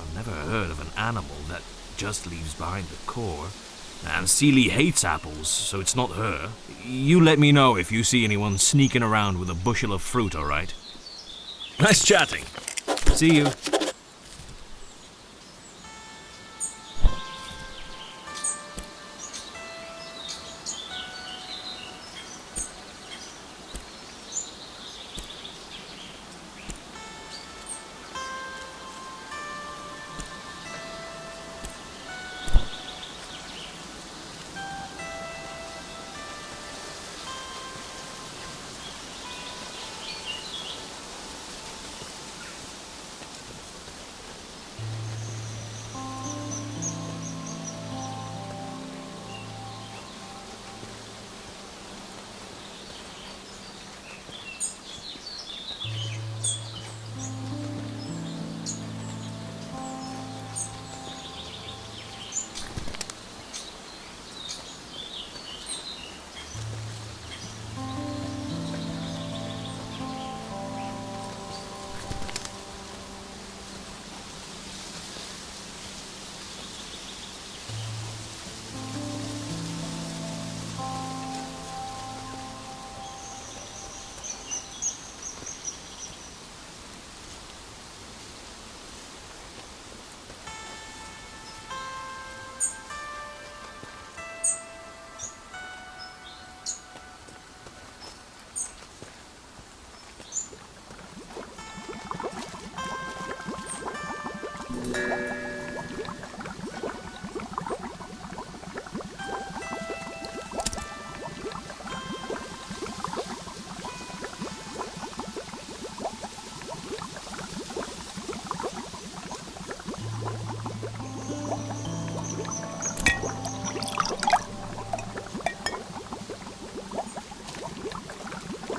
I've never heard of an animal that just leaves behind the core. And Celie hates apples, so it's not her. You let me know if you see anyone sneaking around with a bushel of fruit, alright? Nice chatting. See you.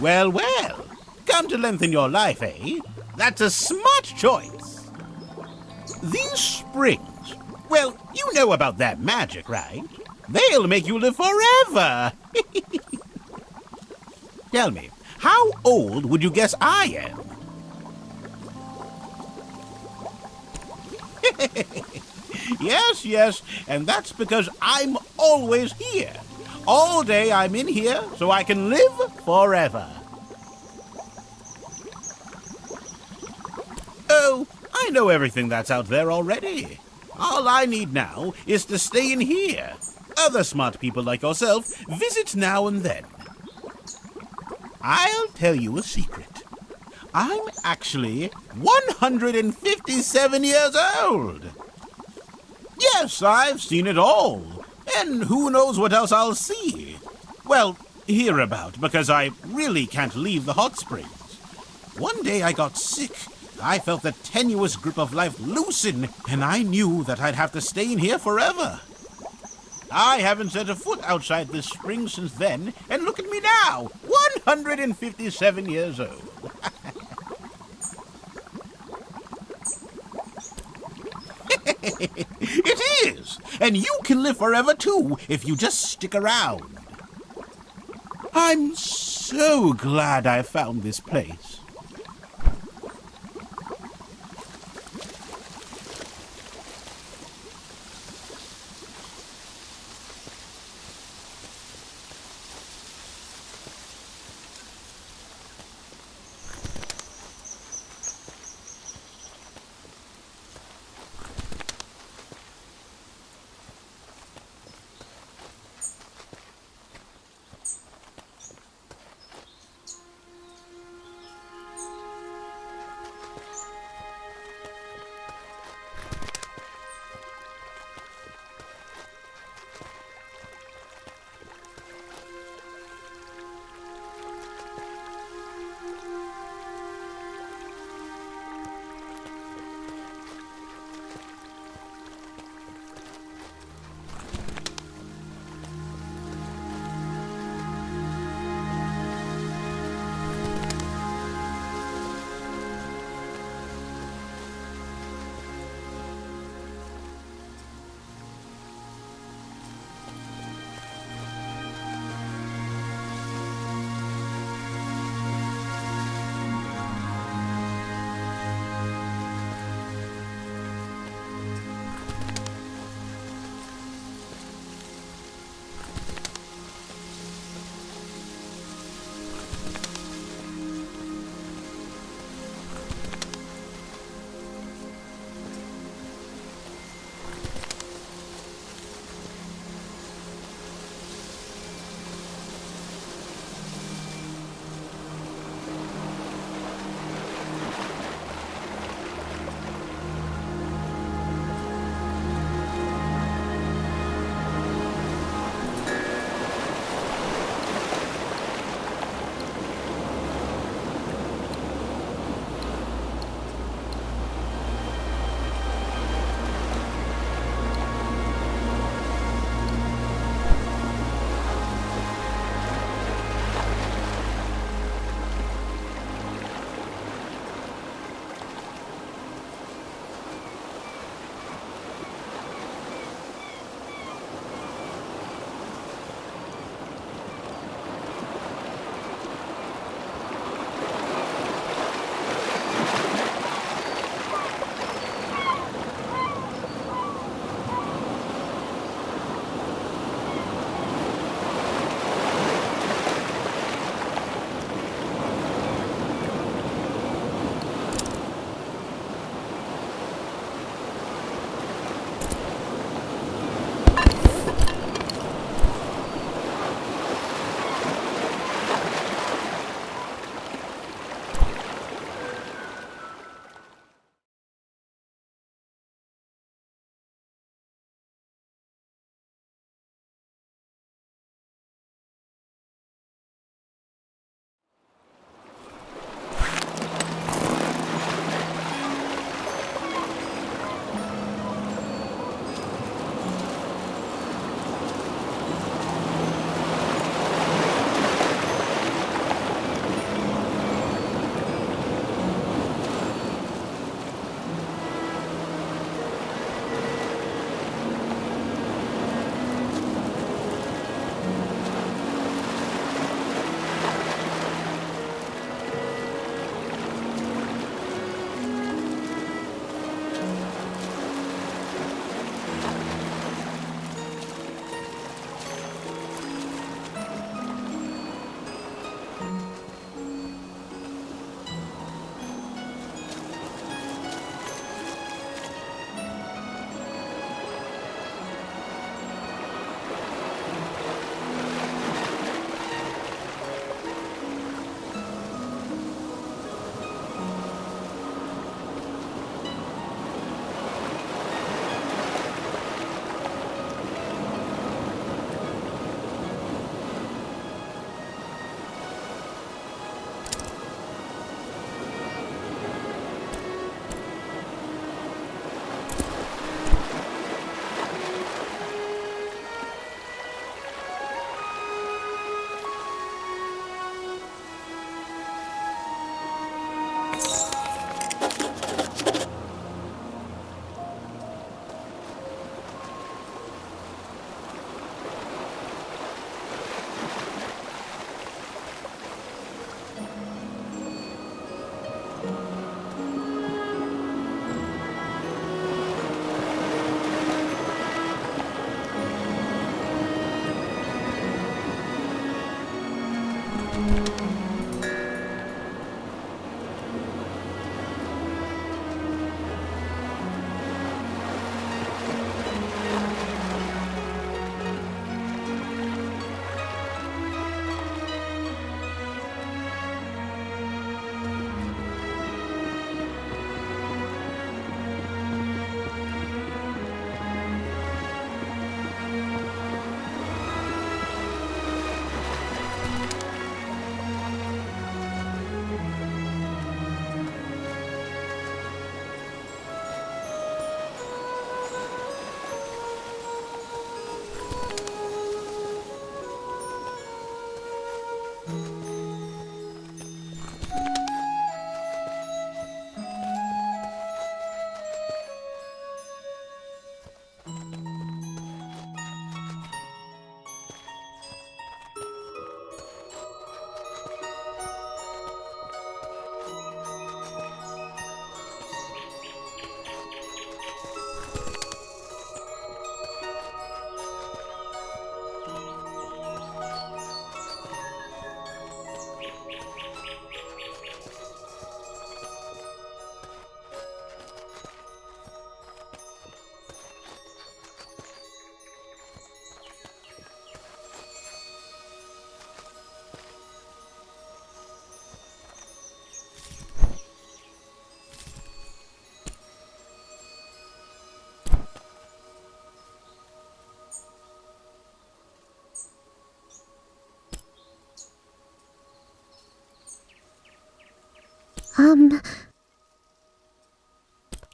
Well, well. Come to lengthen your life, eh? That's a smart choice. These springs, well, you know about that magic, right? They'll make you live forever. Tell me, how old would you guess I am? Yes, yes, and that's because I'm always here. All day I'm in here so I can live forever. Oh, I know everything that's out there already. All I need now is to stay in here. Other smart people like yourself visit now and then. I'll tell you a secret. I'm actually 157 years old. Yes, I've seen it all. And who knows what else I'll see? Well, hear about, because I really can't leave the hot springs. One day I got sick. I felt the tenuous grip of life loosen, and I knew that I'd have to stay in here forever. I haven't set a foot outside this spring since then, and look at me now, 157 years old. It is, and you can live forever too if you just stick around. I'm so glad I found this place.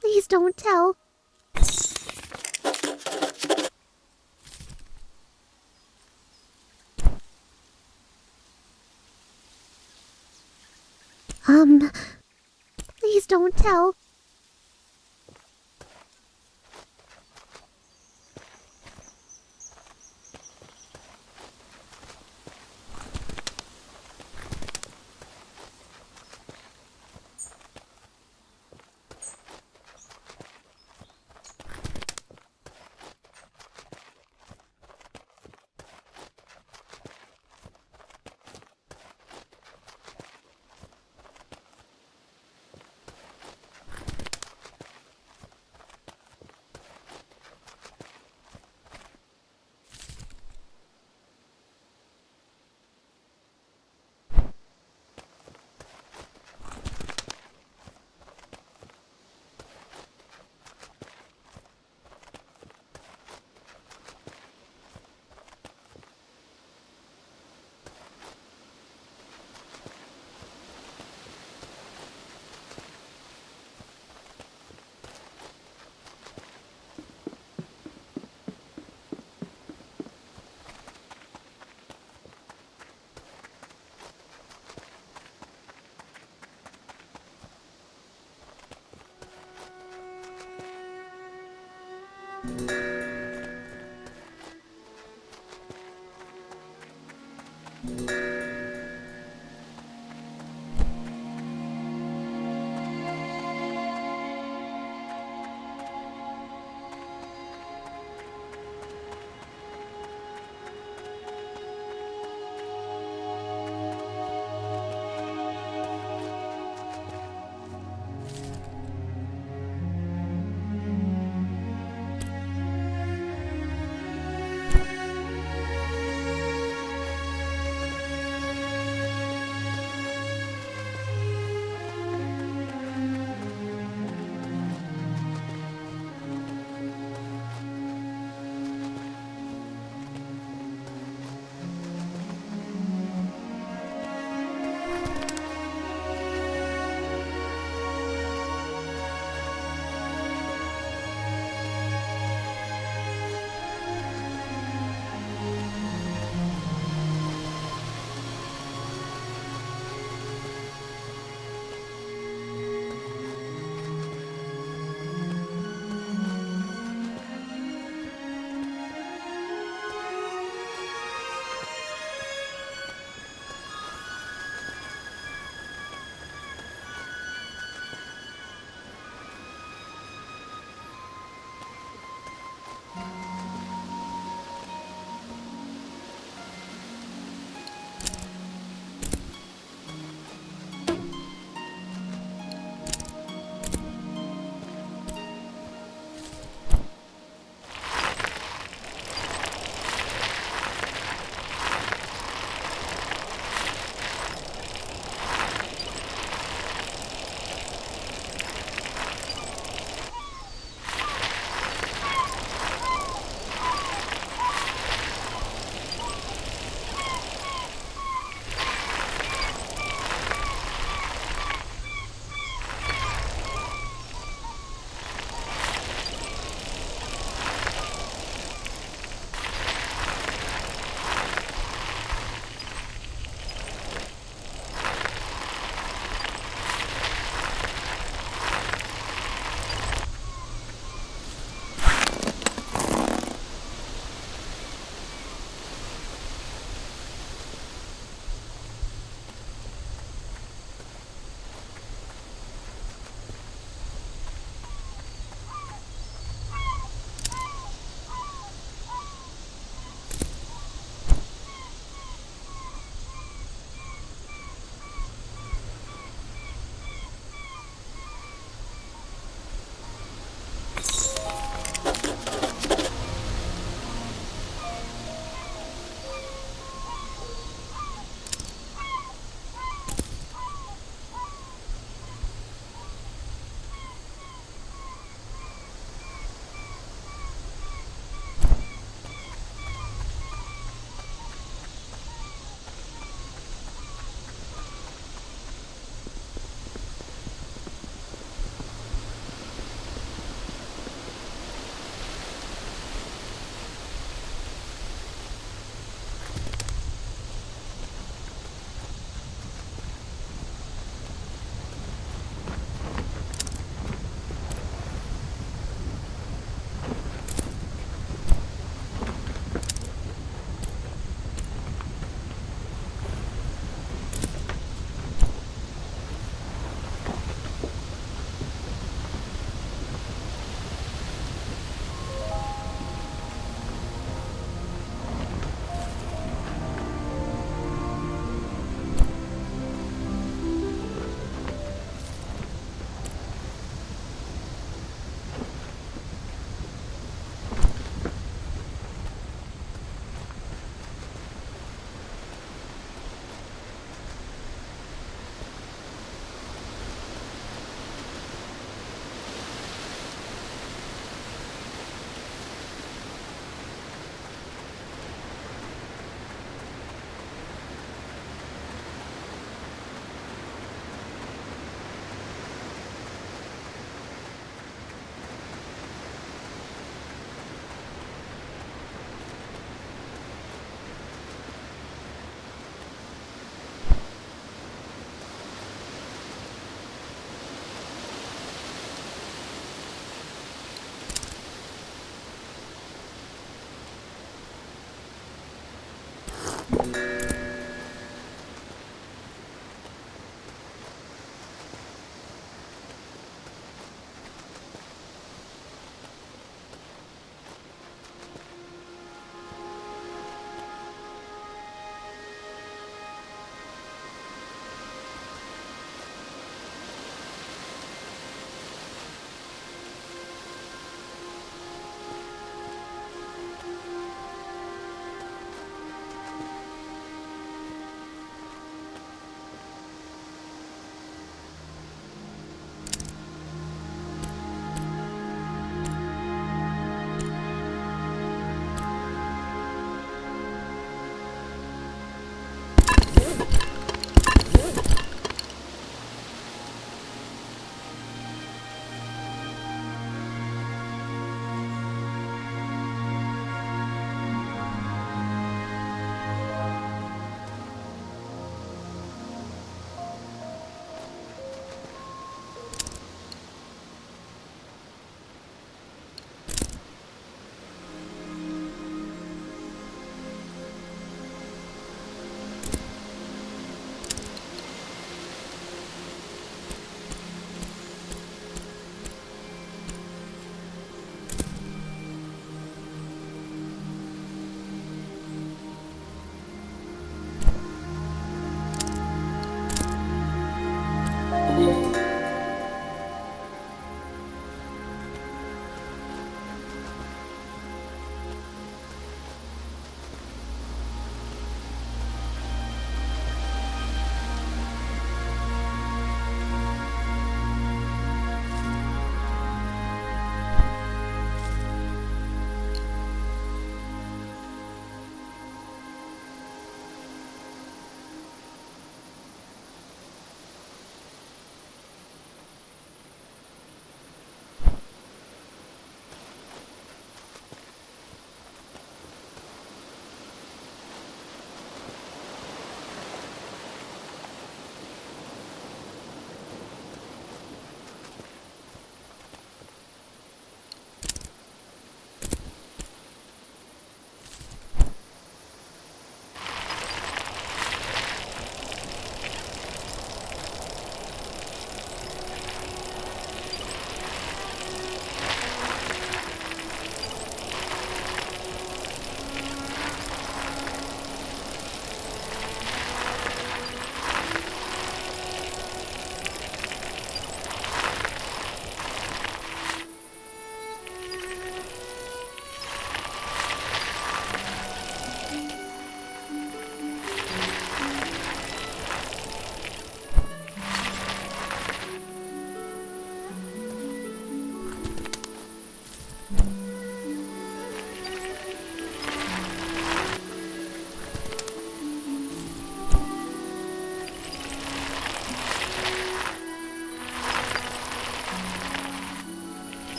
Please don't tell. Please don't tell.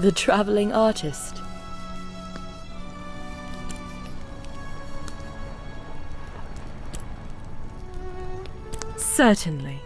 The traveling artist. Certainly.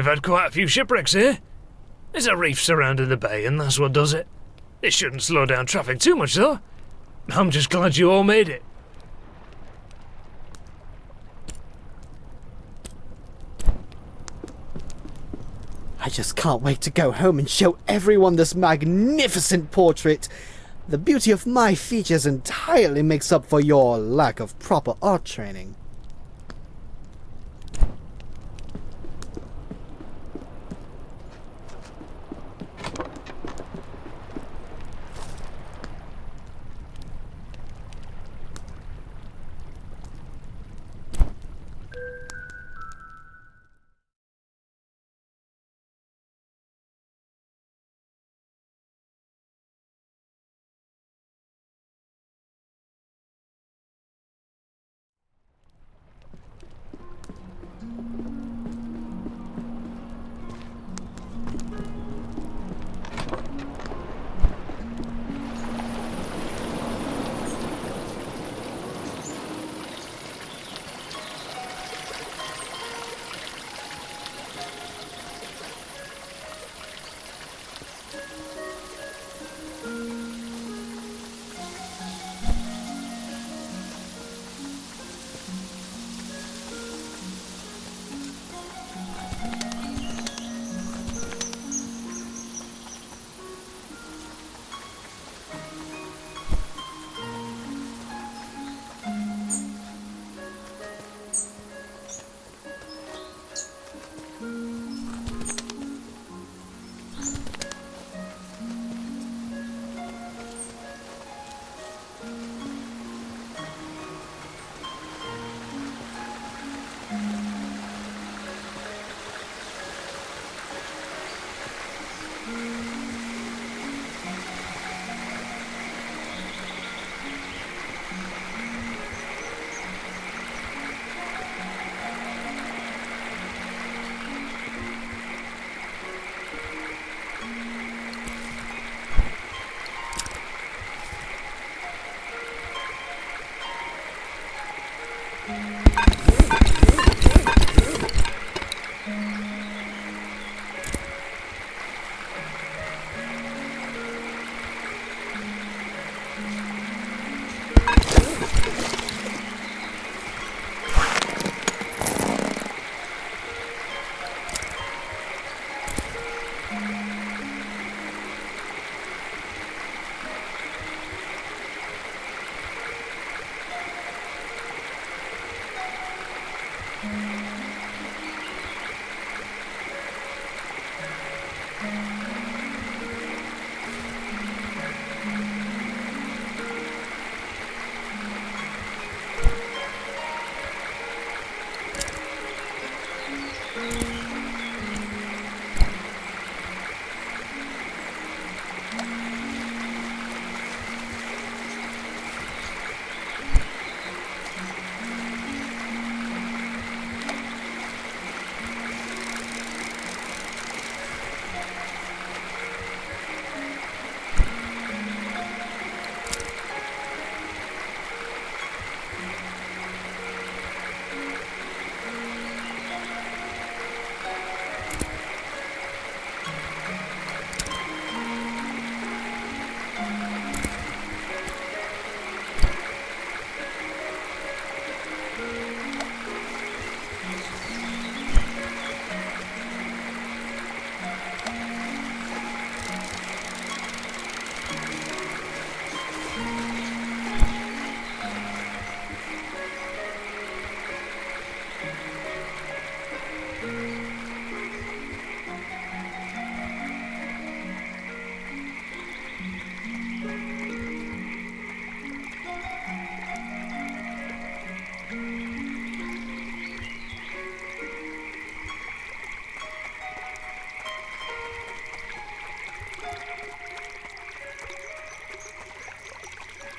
We've had quite a few shipwrecks here. There's a reef surrounding the bay, and that's what does it. It shouldn't slow down traffic too much, though. I'm just glad you all made it. I just can't wait to go home and show everyone this magnificent portrait. The beauty of my features entirely makes up for your lack of proper art training.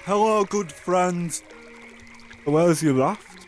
Hello, good friends. Where's your raft?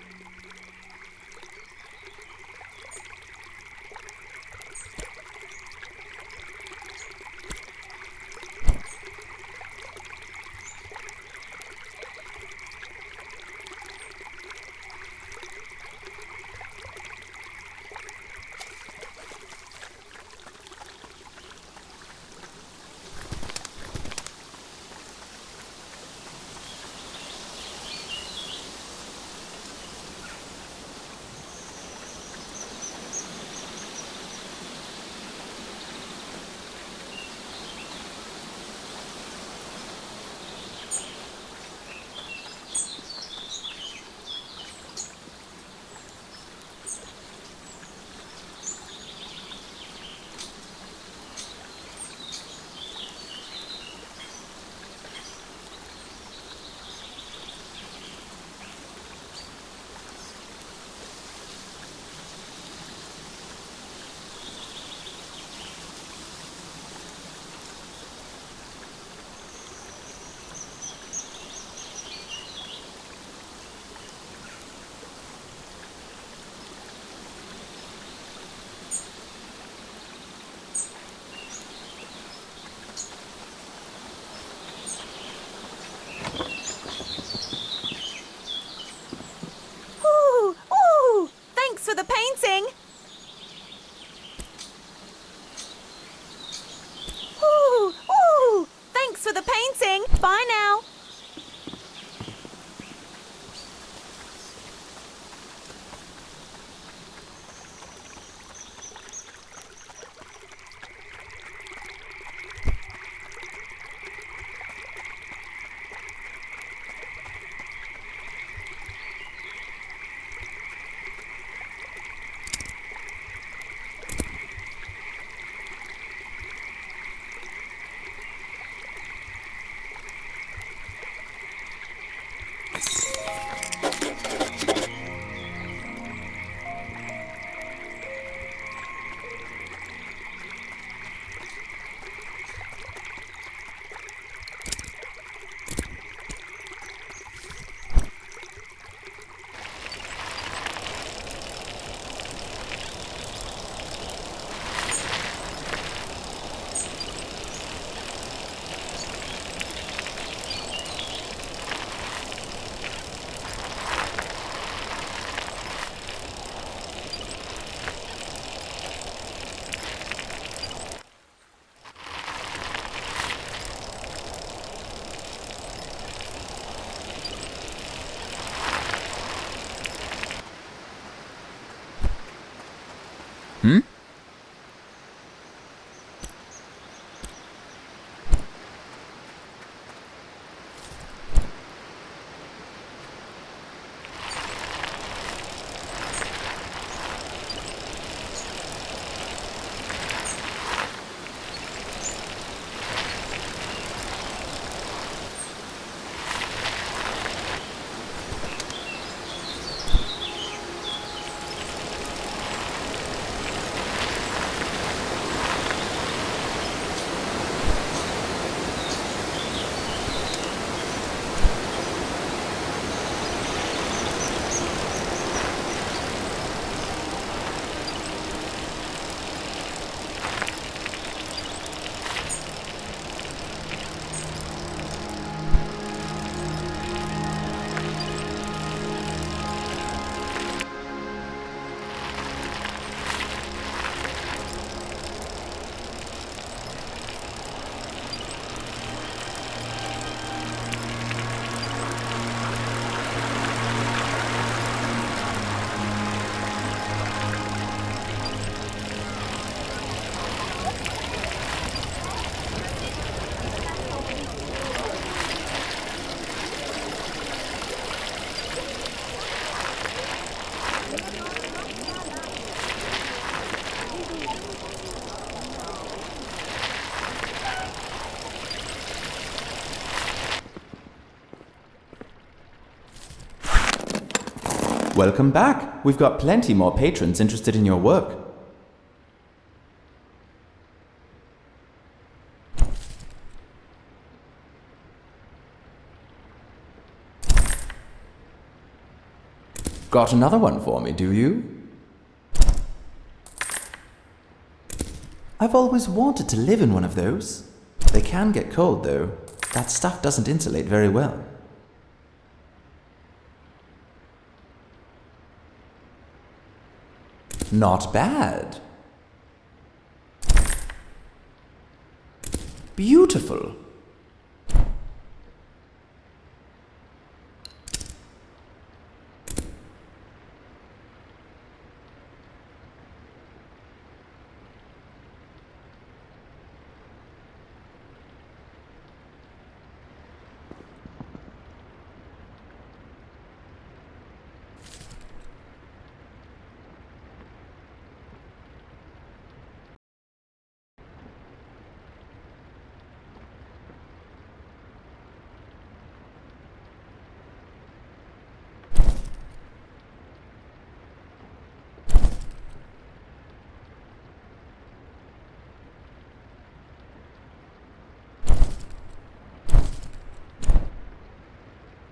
Ooh! Thanks for the painting! Ooh! Thanks for the painting! Bye now! Hmm? Welcome back. We've got plenty more patrons interested in your work. Got another one for me, do you? I've always wanted to live in one of those. They can get cold, though. That stuff doesn't insulate very well. Not bad. Beautiful.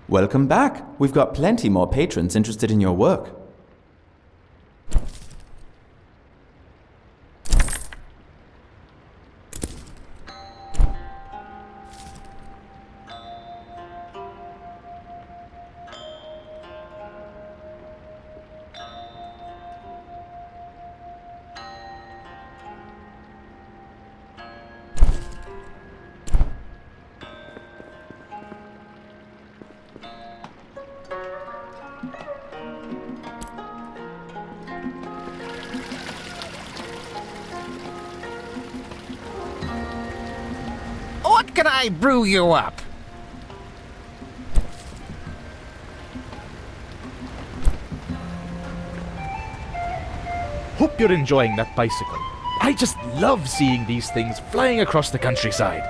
Welcome back. We've got plenty more patrons interested in your work. What can I brew you up? Hope you're enjoying that bicycle. I just love seeing these things flying across the countryside.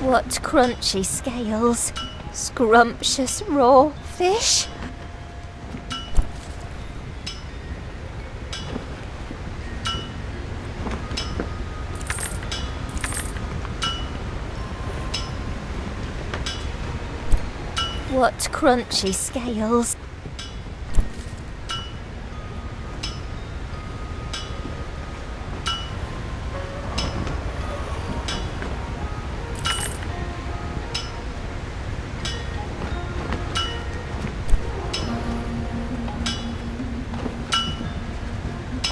What crunchy scales. Scrumptious raw fish. What crunchy scales.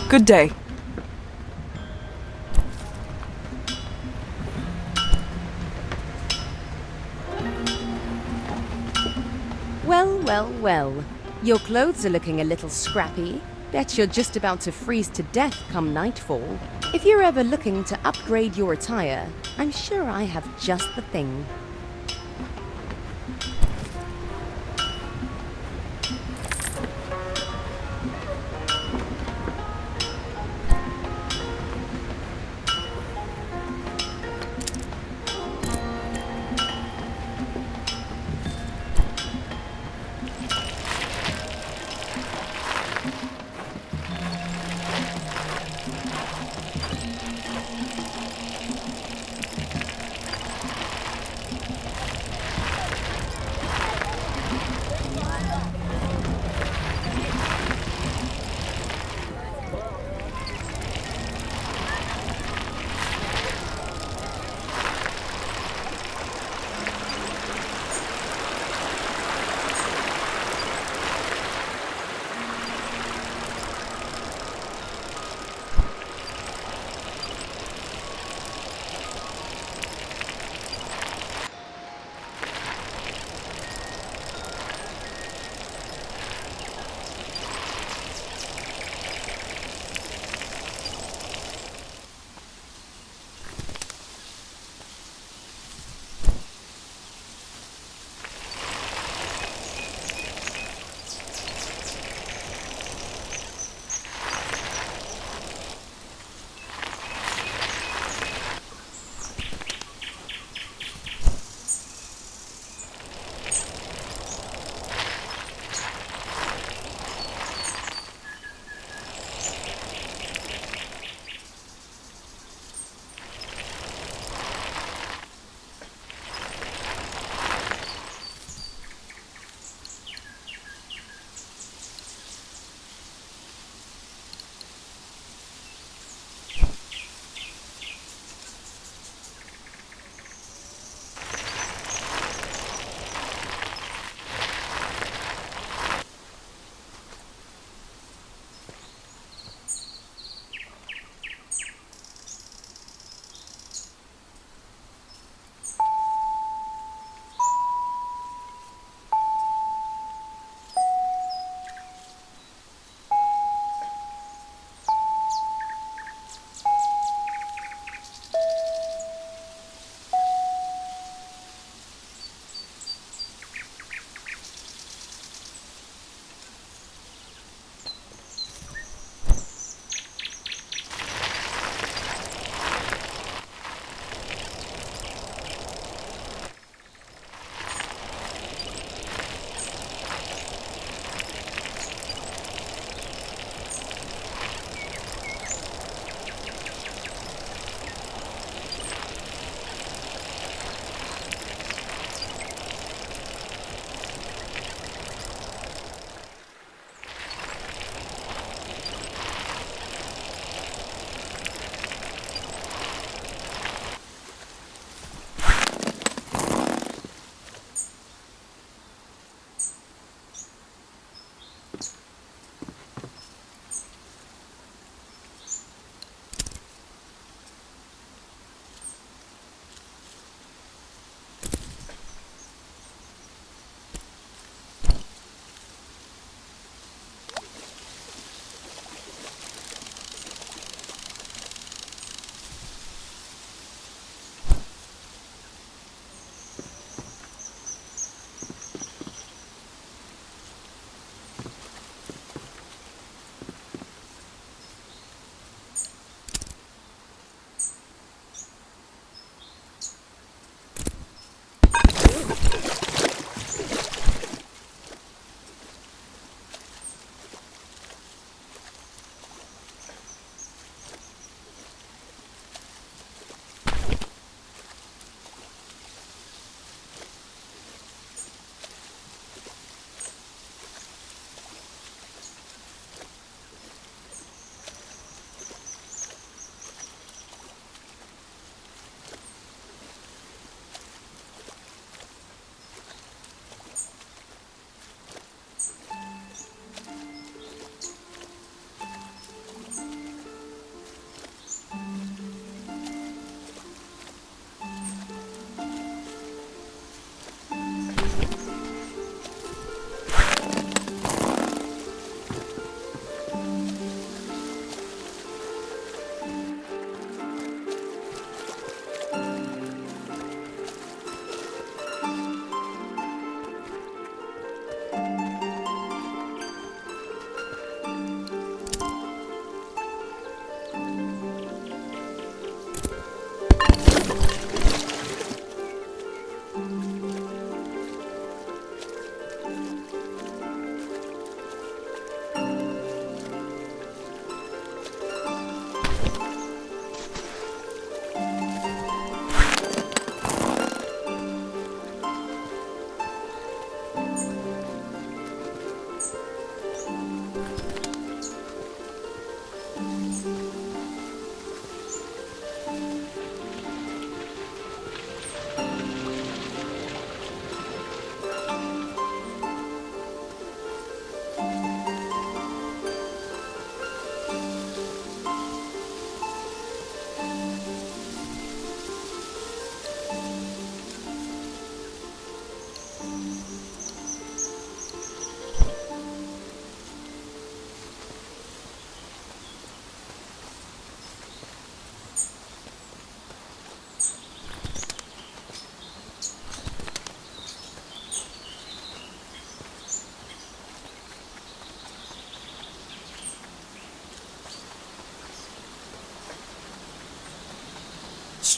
Good day. Well, well, well. Your clothes are looking a little scrappy. Bet you're just about to freeze to death come nightfall. If you're ever looking to upgrade your attire, I'm sure I have just the thing.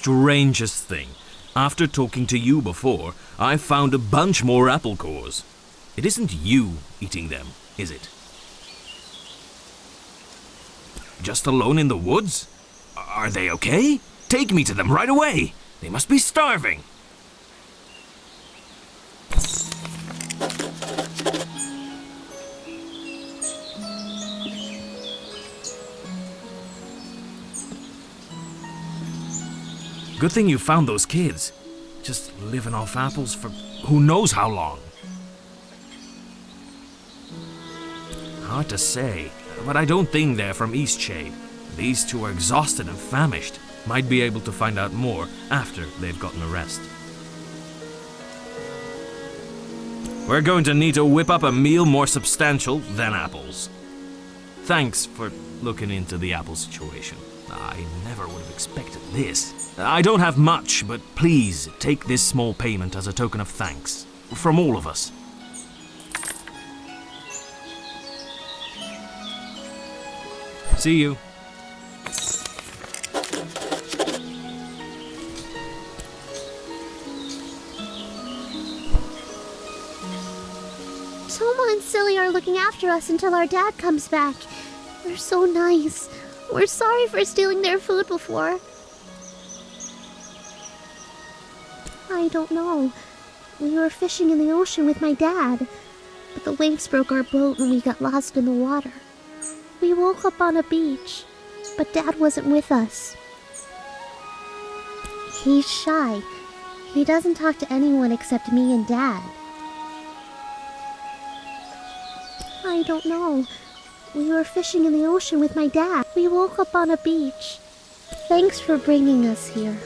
strangest thing. After talking to you before, I found a bunch more apple cores. It isn't you eating them, is it? Just alone in the woods? Are they okay? Take me to them right away. They must be starving. Good thing you found those kids. Just living off apples for who knows how long. Hard to say, but I don't think they're from Eastshade. These two are exhausted and famished. Might be able to find out more after they've gotten a rest. We're going to need to whip up a meal more substantial than apples. Thanks for looking into the apple situation. I never would have expected this. I don't have much, but please take this small payment as a token of thanks. From all of us. See you. Toma and Silly are looking after us until our dad comes back. They're so nice. We're sorry for stealing their food before. I don't know. We were fishing in the ocean with my dad, but the waves broke our boat and we got lost in the water. We woke up on a beach, but Dad wasn't with us. He's shy. He doesn't talk to anyone except me and Dad. I don't know. We were fishing in the ocean with my dad. We woke up on a beach. Thanks for bringing us here.